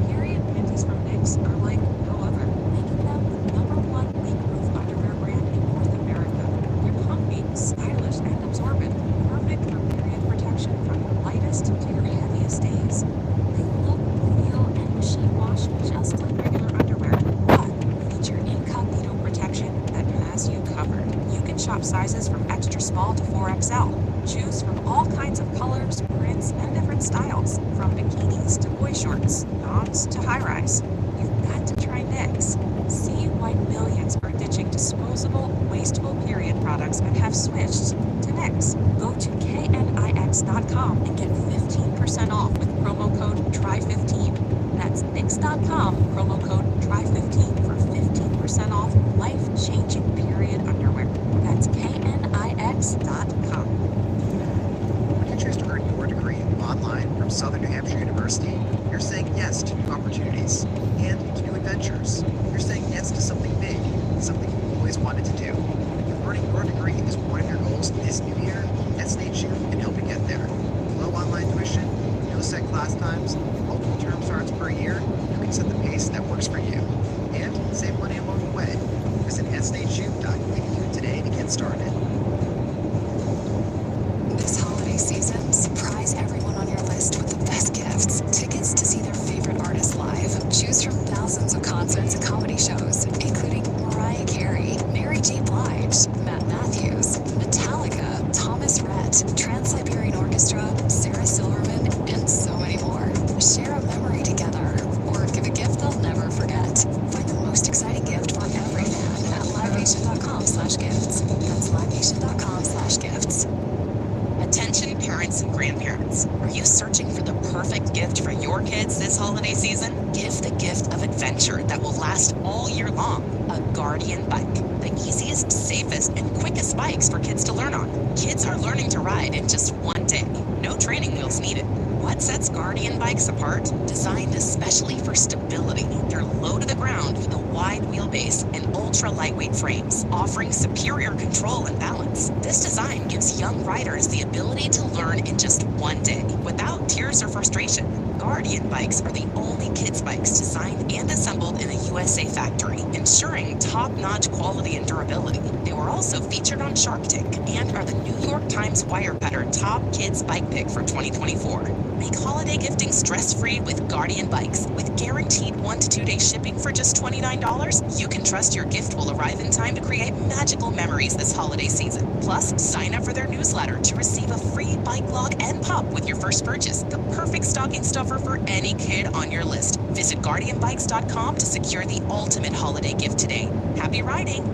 S10: Period panties from NYX are like no other, making them the #1 leak-proof underwear brand in North America. They're comfy, stylish, and absorbent, perfect for period protection from your lightest to your heaviest days. They look, feel, and machine wash just like regular underwear, but feature incognito protection that has you covered. You can shop sizes from extra small to 4XL. Choose from all kinds of colors, prints, and different styles, from bikinis to boy shorts, noms to high-rise. You've got to try NYX. See why millions are ditching disposable, wasteful period products and have switched to NYX. Go to knix.com and get 15% off with promo code TRY15. That's knix.com, promo code TRY15 for 15% off life-changing period underwear. That's knix.com.
S13: When you choose to earn your degree online from Southern New Hampshire University, you're saying yes to new opportunities and to new adventures. You're saying yes to something big, something you've always wanted to do. If earning your degree is one of your goals this new year, SNHU can help you get there. Low online tuition, no set class times, multiple term starts per year, you can set the pace that works for you.
S14: concerts and comedy shows, including Mariah Carey, Mary J. Blige, Matt Matthews, Metallica, Thomas Rhett, Trans-Siberian Orchestra, Sarah Silverman, and so many more. Share a memory together, or give a gift they'll never forget. Find the most exciting gift for every fan at livenation.com/gifts. That's livenation.com/gifts.
S9: Attention parents and grandparents. Are you searching for the perfect gift for your kids this holiday season? Give the gift of adventure that will last all year long. A Guardian bike. The easiest, safest, and quickest bikes for kids to learn on. Kids are learning to ride in just one day. No training wheels needed. What sets Guardian bikes apart? Designed especially for stability, they're low to the ground with a wide wheelbase and ultra lightweight frames, offering superior control and balance. This design gives young riders the ability to learn in just one day, without tears or frustration. Guardian bikes are the only kids' bikes designed and assembled in a USA factory, ensuring top-notch quality and durability. They were also featured on Shark Tank and are the New York Times Wirecutter Top Kids Bike Pick for 2024. Make holiday gifting stress-free with Guardian bikes. With guaranteed 1 to 2 day shipping for just $29, you can trust your gift will arrive in time to create magical memories this holiday season. Plus, sign up for their newsletter to receive a free bike log and pop with your first purchase. The perfect stocking stuffer for any kid on your list. Visit GuardianBikes.com to secure the ultimate holiday gift today. Happy riding!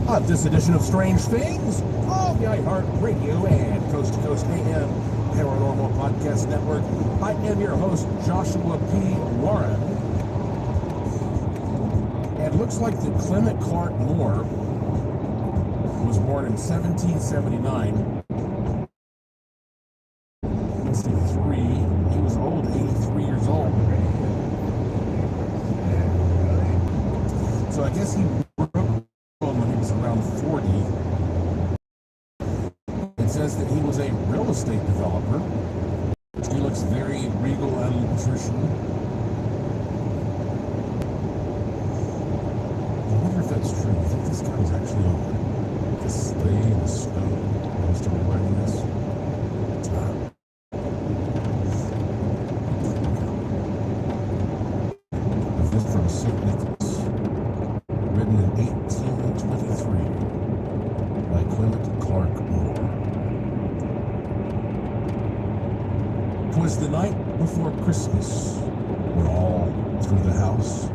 S11: Of this edition of Strange Things on the iHeartRadio and Coast to Coast AM Paranormal Podcast Network. I am your host, Joshua P. Warren. And it looks like that Clement Clark Moore was born in 1779. Let's see, he was old, 83 years old. So I guess he when he was around 40. It says that he was a real estate developer. He looks very regal electrician. I wonder if that's true. I think this guy was actually on the sleigh in the snow when I started writing this. A visit from St. Nicholas, written in 1823 by Clement Clark Moore. 'Twas the night before Christmas, when all through the house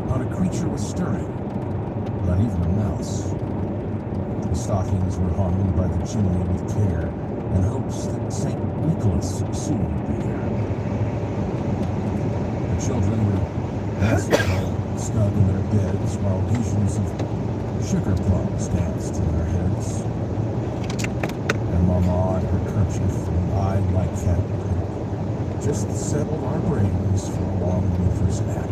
S11: not a creature was stirring, not even a mouse. The stockings were hung by the chimney with care, in hopes that St. Nicholas soon would be here. The children were snug in their beds, while visions of sugar plums danced in their heads. And Mama and her kerchief and I, like cat, just settled our brains for a long winter's nap.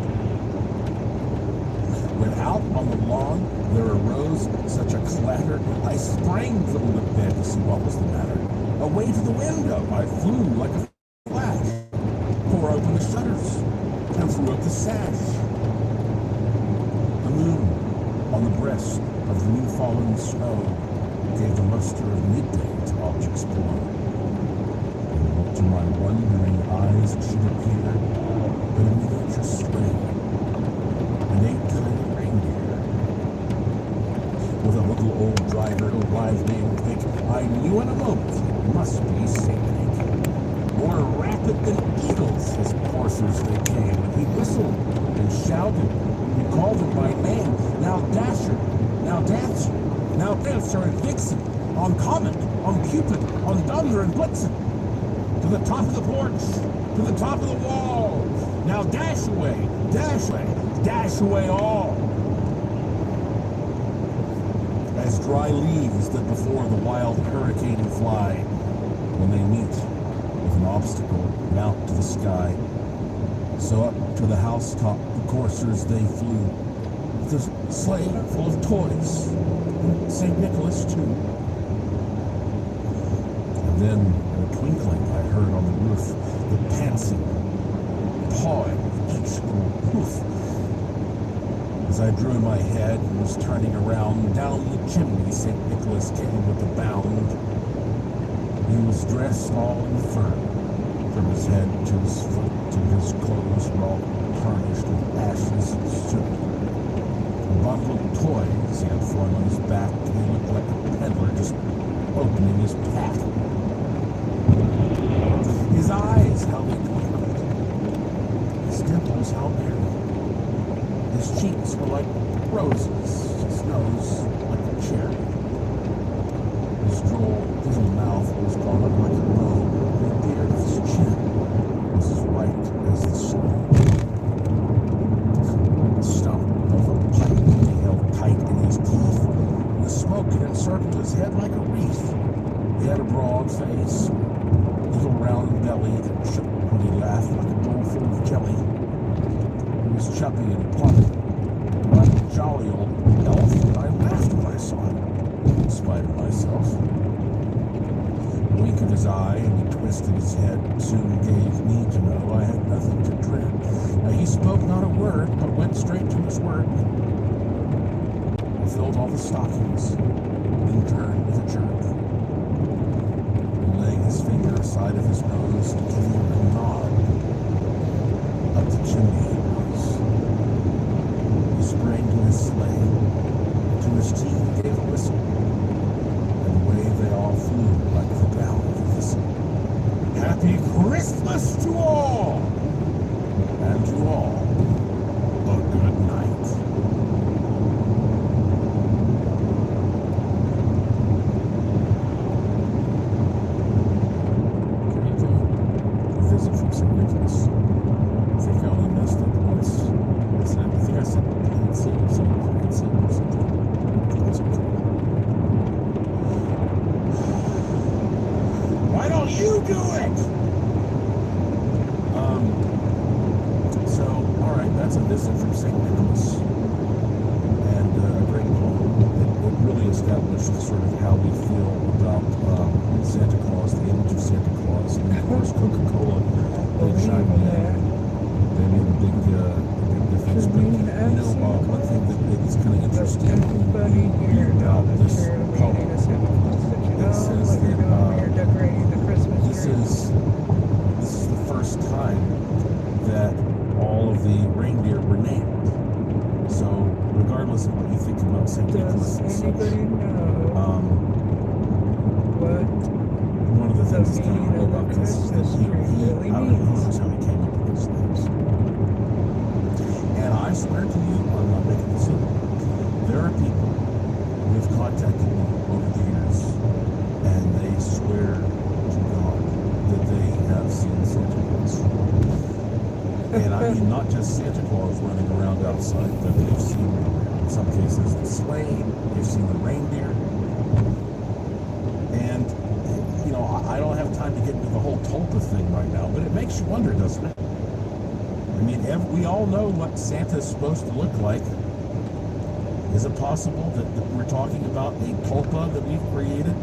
S11: When out on the lawn there arose such a clatter, I sprang from the bed to see what was the matter. Away to the window I flew like a flash, tore open the shutters, and threw up the sash. The moon on the breast of the new fallen snow gave the luster of midday to objects below. To my wondering eyes it should appear but a miniature sleigh, an 8-tiny reindeer, with a little old driver who arrived named Pick. I knew in a moment it must be St. Nick. More rapid than eagles his coursers they came, and he whistled and shouted. He called them by name. Now Dasher, now Dancer, now Dancer and Vixen, on Comet, on Cupid, on Thunder and Blitzen. To the top of the porch, to the top of the wall. Now dash away, dash away all. As dry leaves that before the wild hurricane fly, when they meet with an obstacle mount to the sky. So up to the housetop the coursers they flew, with a sleigh full of toys, and St. Nicholas too. And then, in a twinkling, I heard on the roof the pantsing, pawing of each little hoof. As I drew my head and was turning around, down the chimney St. Nicholas came with a bound. He was dressed all in fur, from his head to his foot, to his clothes were all tarnished with ashes and soot. A bundle of toys he had flung on his back, and he looked like a peddler just opening his pack. His eyes, how they twinkled. His dimples, how merry. His cheeks were like roses, his nose like a cherry. His droll little mouth was drawn up like a bow, and the beard of his chin was as white as the snow. The stump of a pipe he held tight in his teeth, and the smoke had encircled his head like a wreath. He had a broad face, little round belly that shook when he laughed like a bowl full of jelly. He was chubby and plump, like a jolly old elf, and I laughed when I saw him, in spite of myself. A wink of his eye and a twist of his head soon gave me to know I had nothing to dread. Now he spoke not a word, but went straight to his work. He filled all the stockings, then turned with a jerk, laying his finger aside of his nose and giving him a nod. Up the chimney he rose. He sprang to his sleigh, to his teeth he gave a whistle, and away they all flew like the down of a thistle. Happy Christmas to all, and to all a good night. Visit from St. Nicholas. I think I only messed up once. I think I said Pansy or something. Pansy or something. That's okay. Why don't you do it? So, alright, that's a visit from St. Nicholas. And a great poem. It really established sort of how we feel about Santa Claus, the image of Santa Claus, and of course Coca-Cola. They chimed in. the reindeer were named. So, regardless of what you think about St. Nicholas,
S15: Does anybody know what
S11: one of the things that's kind of
S15: meaning
S11: cool
S15: of
S11: about
S15: the
S11: this is that
S15: Christmas tree really
S11: I don't know
S15: means?
S11: how he came up with these names. And I swear to you, I'm not making this up. There are people who have contacted me over the years, and they swear to God that they have seen Santa Claus. And I mean, not just Santa Claus running around outside, but they've seen, in some cases, the sleigh, they've seen the reindeer. And, you know, I don't have time to get into the whole tulpa thing right now, but it makes you wonder, doesn't it? I mean, we all know what Santa's supposed to look like. Is it possible that we're talking about a tulpa that we've created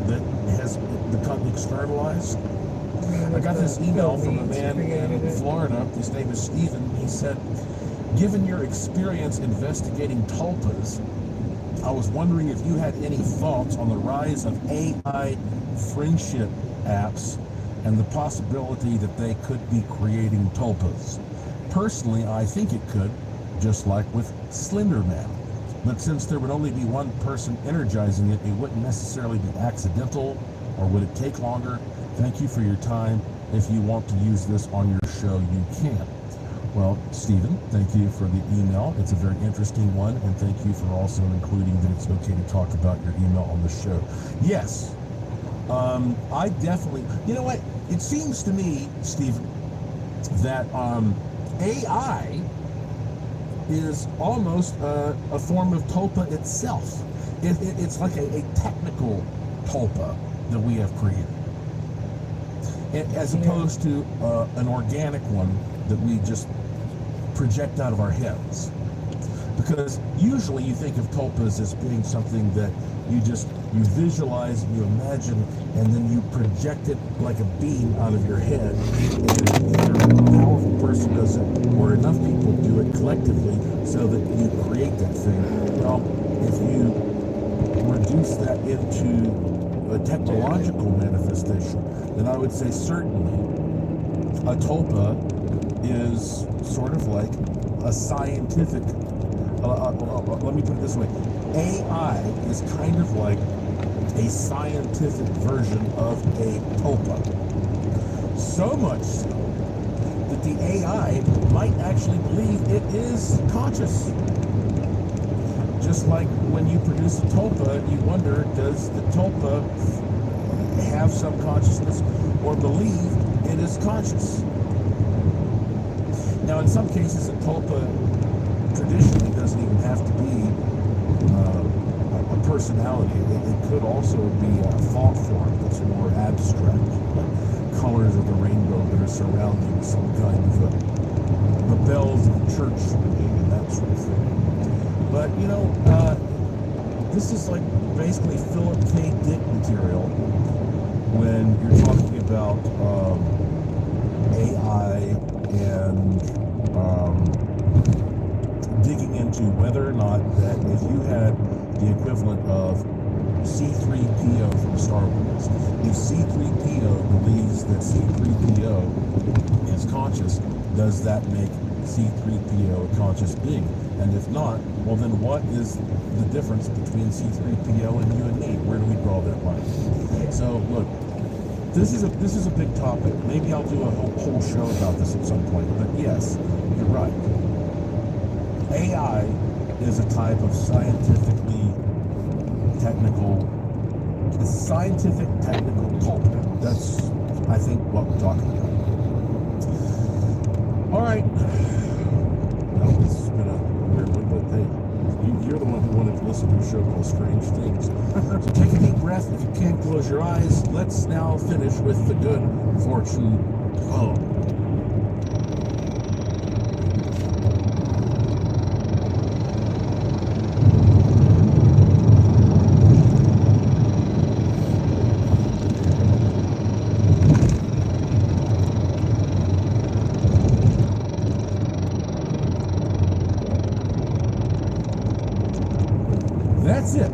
S11: that has become externalized? I got this email from a man in Florida. His name is Stephen. He said, given your experience investigating tulpas, I was wondering if you had any thoughts on the rise of AI friendship apps and the possibility that they could be creating tulpas. Personally, I think it could, just like with Slenderman. But since there would only be one person energizing it, it wouldn't necessarily be accidental, or would it take longer? Thank you for your time. If you want to use this on your show, you can. Well, Stephen, thank you for the email. It's a very interesting one, and thank you for also including that it's okay to talk about your email on the show. Yes, I definitely, you know what? It seems to me, Stephen, that AI is almost a form of tulpa itself. It's like a technical tulpa that we have created, as opposed to an organic one that we just project out of our heads. Because usually you think of tulpas as being something that you visualize, you imagine, and then you project it like a beam out of your head. And either a powerful person does it, or enough people do it collectively so that you create that thing. Well, if you reduce that into a technological manifestation, then I would say certainly a tulpa is sort of like a scientific, let me put it this way, AI is kind of like a scientific version of a tulpa. So much so that the AI might actually believe it is conscious. Just like when you produce a tulpa, you wonder, does the tulpa have some consciousness or believe it is conscious? Now, in some cases, a tulpa traditionally doesn't even have to be a personality. It could also be a thought form that's more abstract, like colors of the rainbow that are surrounding some kind of the bells of the church ringing and that sort of thing. But, you know, this is like basically Philip K. Dick material when you're talking about AI and digging into whether or not that if you had the equivalent of C-3PO from Star Wars, if C-3PO believes that C-3PO is conscious, does that make C-3PO a conscious being? And if not, well then what is the difference between C-3PO and you and me? Where do we draw that line? So look, this is a big topic. Maybe I'll do a whole show about this at some point. But yes, you're right. AI is a type of scientifically technical, it's a scientific technical tulpa. That's, I think, what we're talking about. All right. Well, this has been a weird one, but hey, you're the one who wanted to listen to a show called Strange Things. So take a deep breath. If you can't close your eyes, let's now finish with the good fortune poem. That's it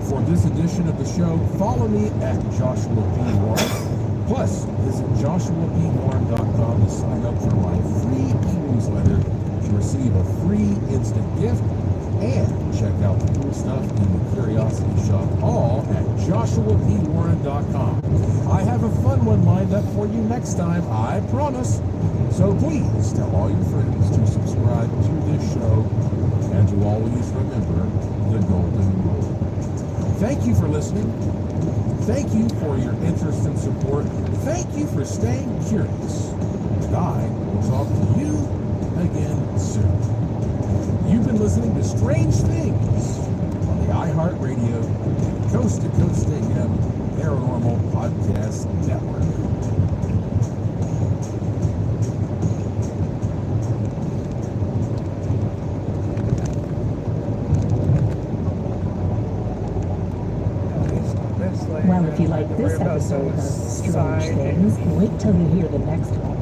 S11: for this edition of the show. Follow me at Joshua P. Warren. Plus, visit joshuapwarren.com to sign up for my free email receive a free instant gift and check out the cool stuff in the Curiosity Shop, all at joshuapwarren.com. I have a fun one lined up for you next time, I promise. So please tell all your friends to subscribe to this show and to always remember the golden rule. Thank you for listening. Thank you for your interest and support. Thank you for staying curious. I will talk to you again soon. You've been listening to Strange Things on the iHeartRadio Coast to Coast AM Paranormal Podcast Network.
S12: Well, if you like this episode of Strange Things, wait till you hear the next one.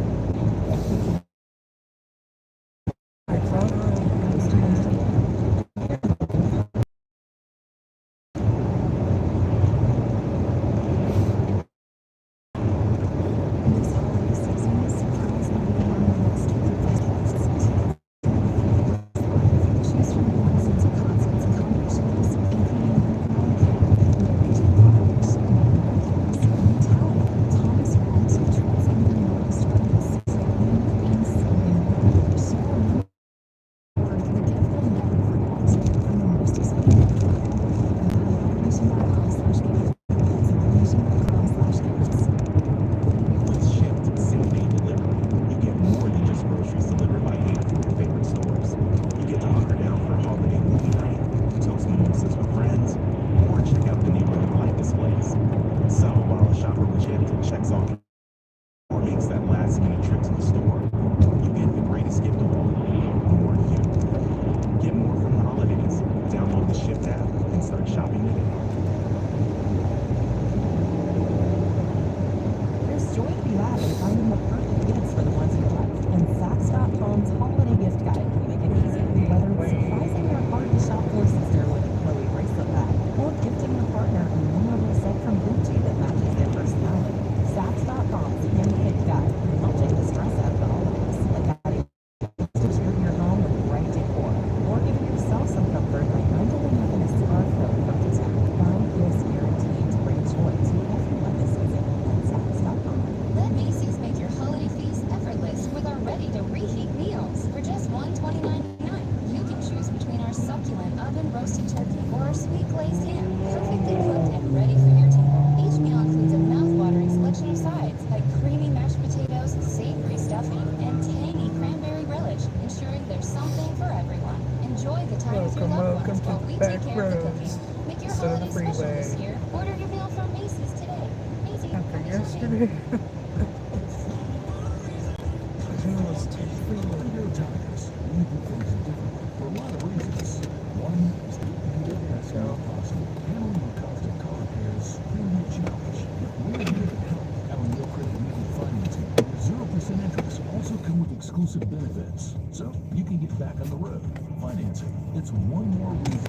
S11: Exclusive benefits, so you can get back on the road. Financing, it's one more reason.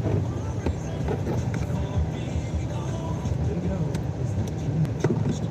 S11: There you go. It's the team that trust.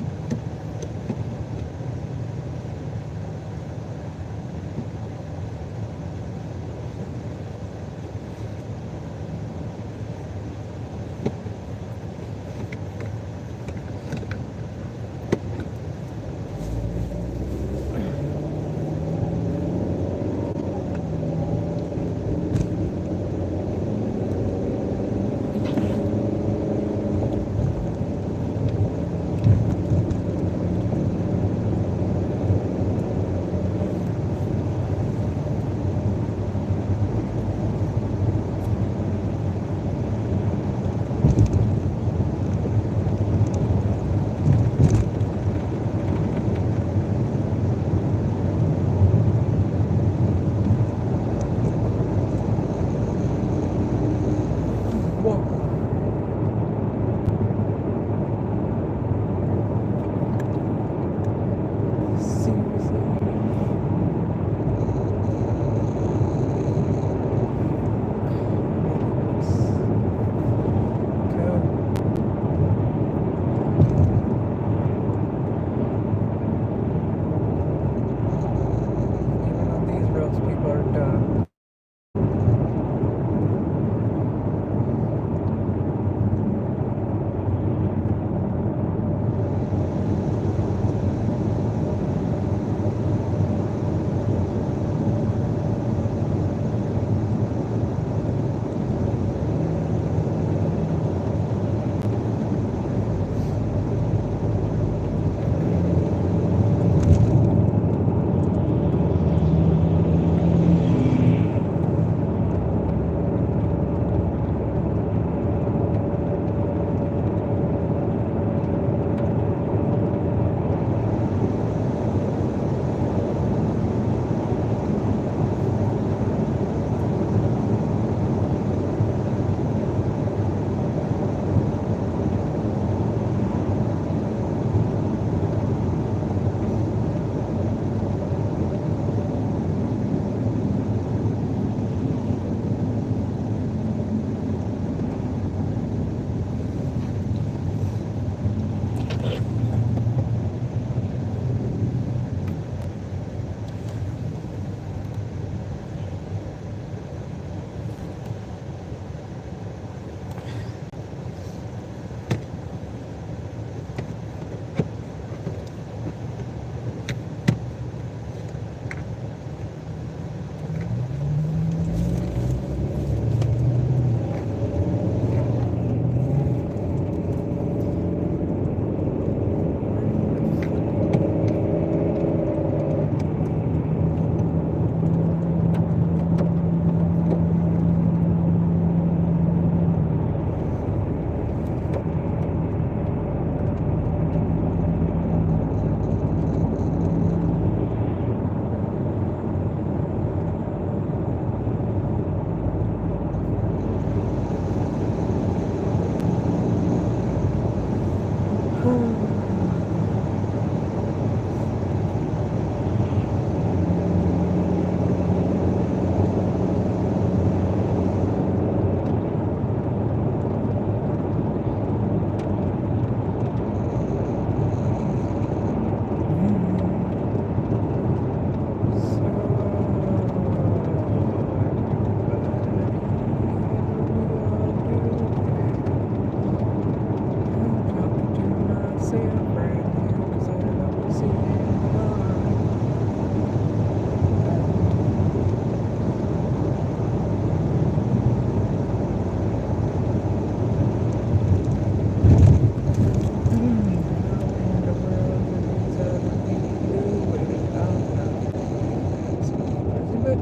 S15: but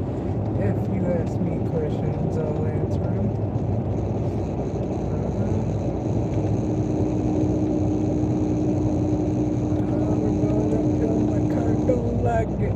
S15: if you ask me questions, I'll answer them. We're going uphill, my car don't like it.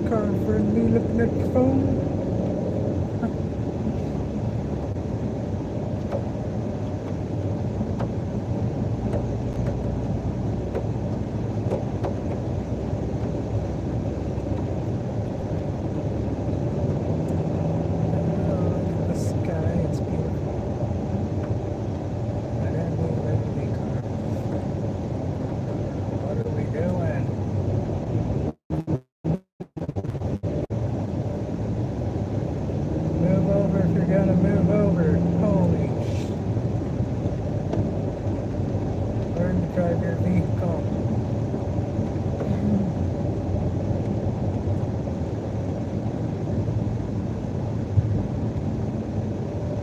S15: Car friendly, looking at the phone. The sky, it's beautiful. What are we doing? Move over if you're gonna move over. Holy sh! Learn to drive your vehicle.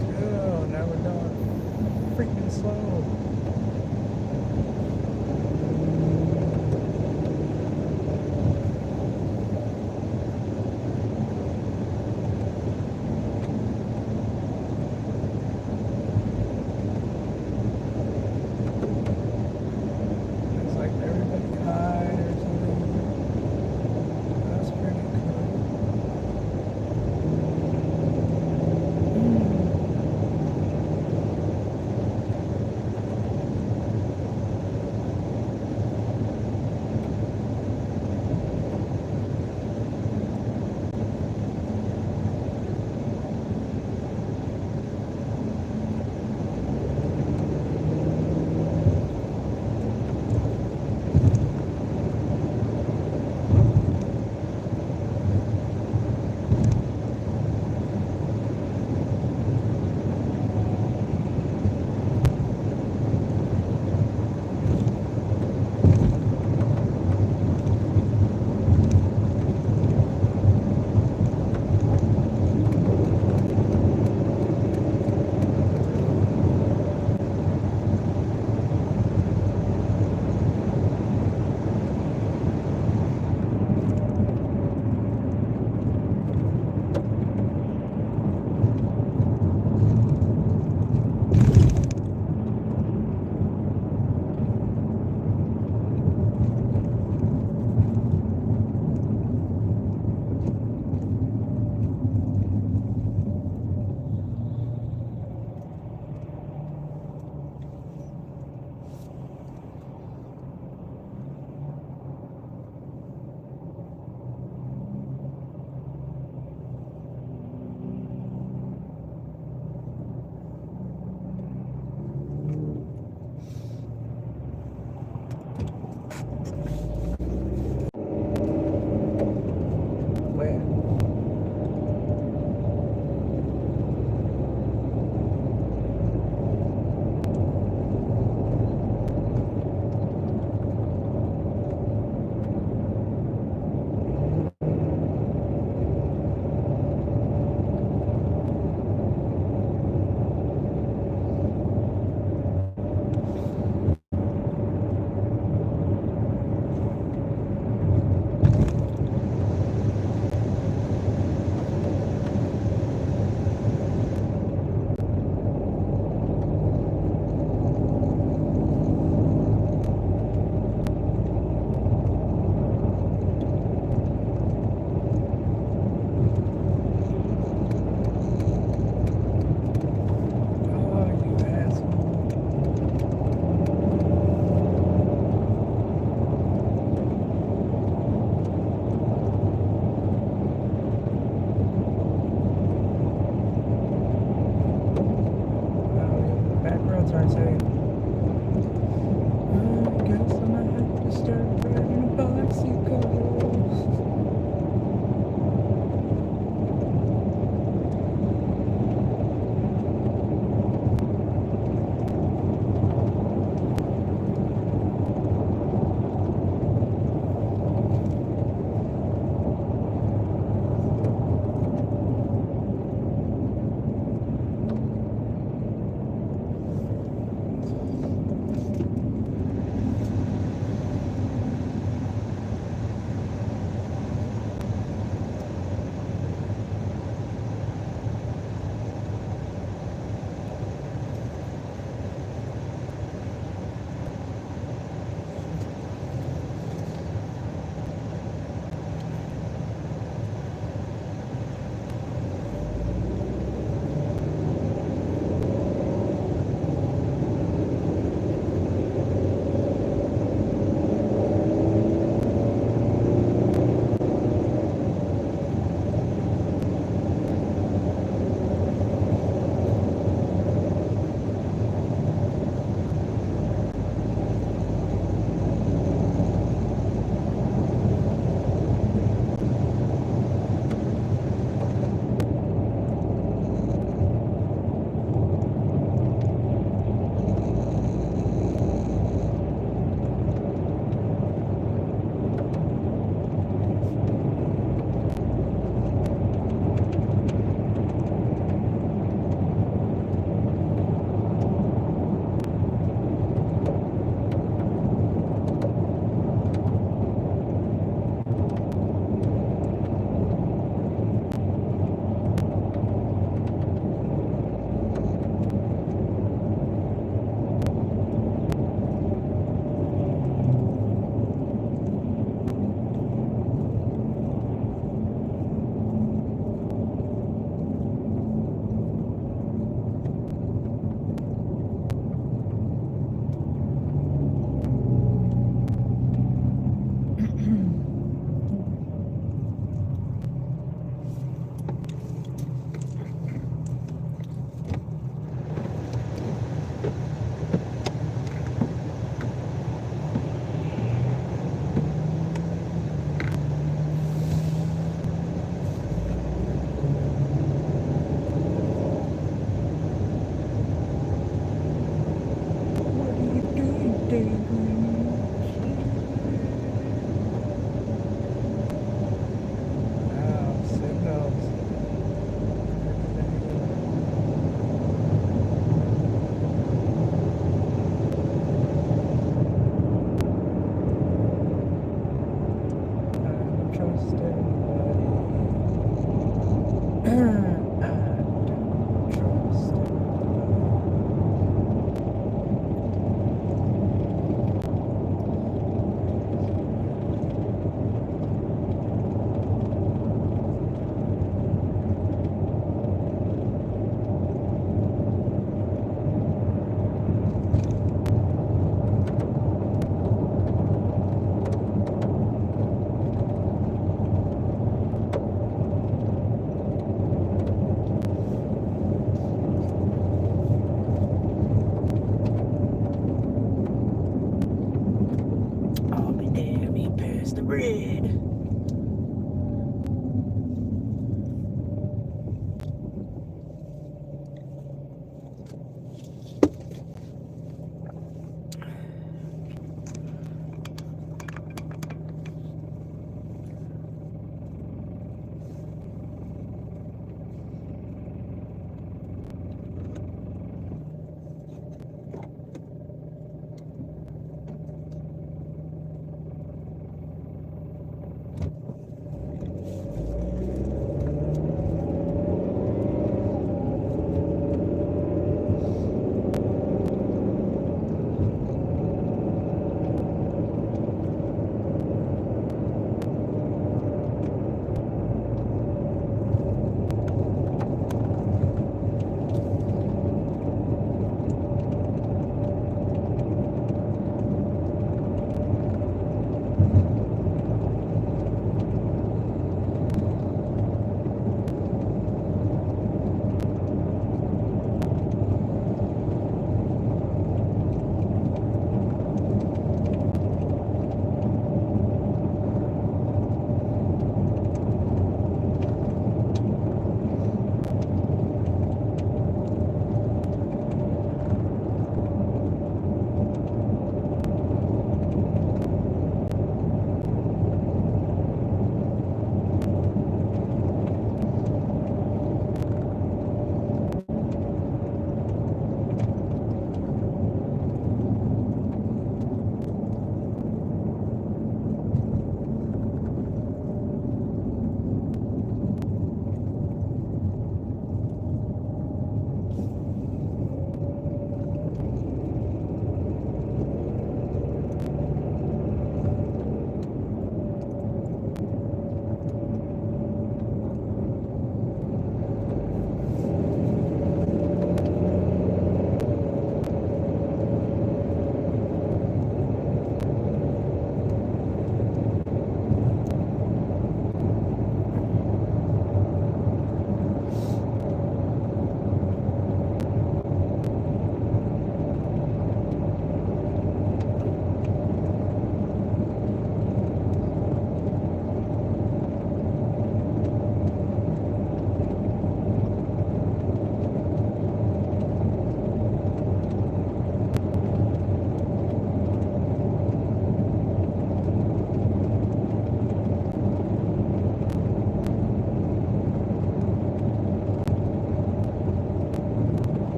S15: Cool, now we're going freaking slow.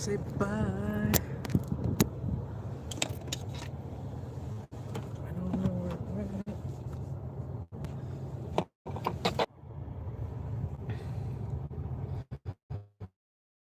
S15: say bye.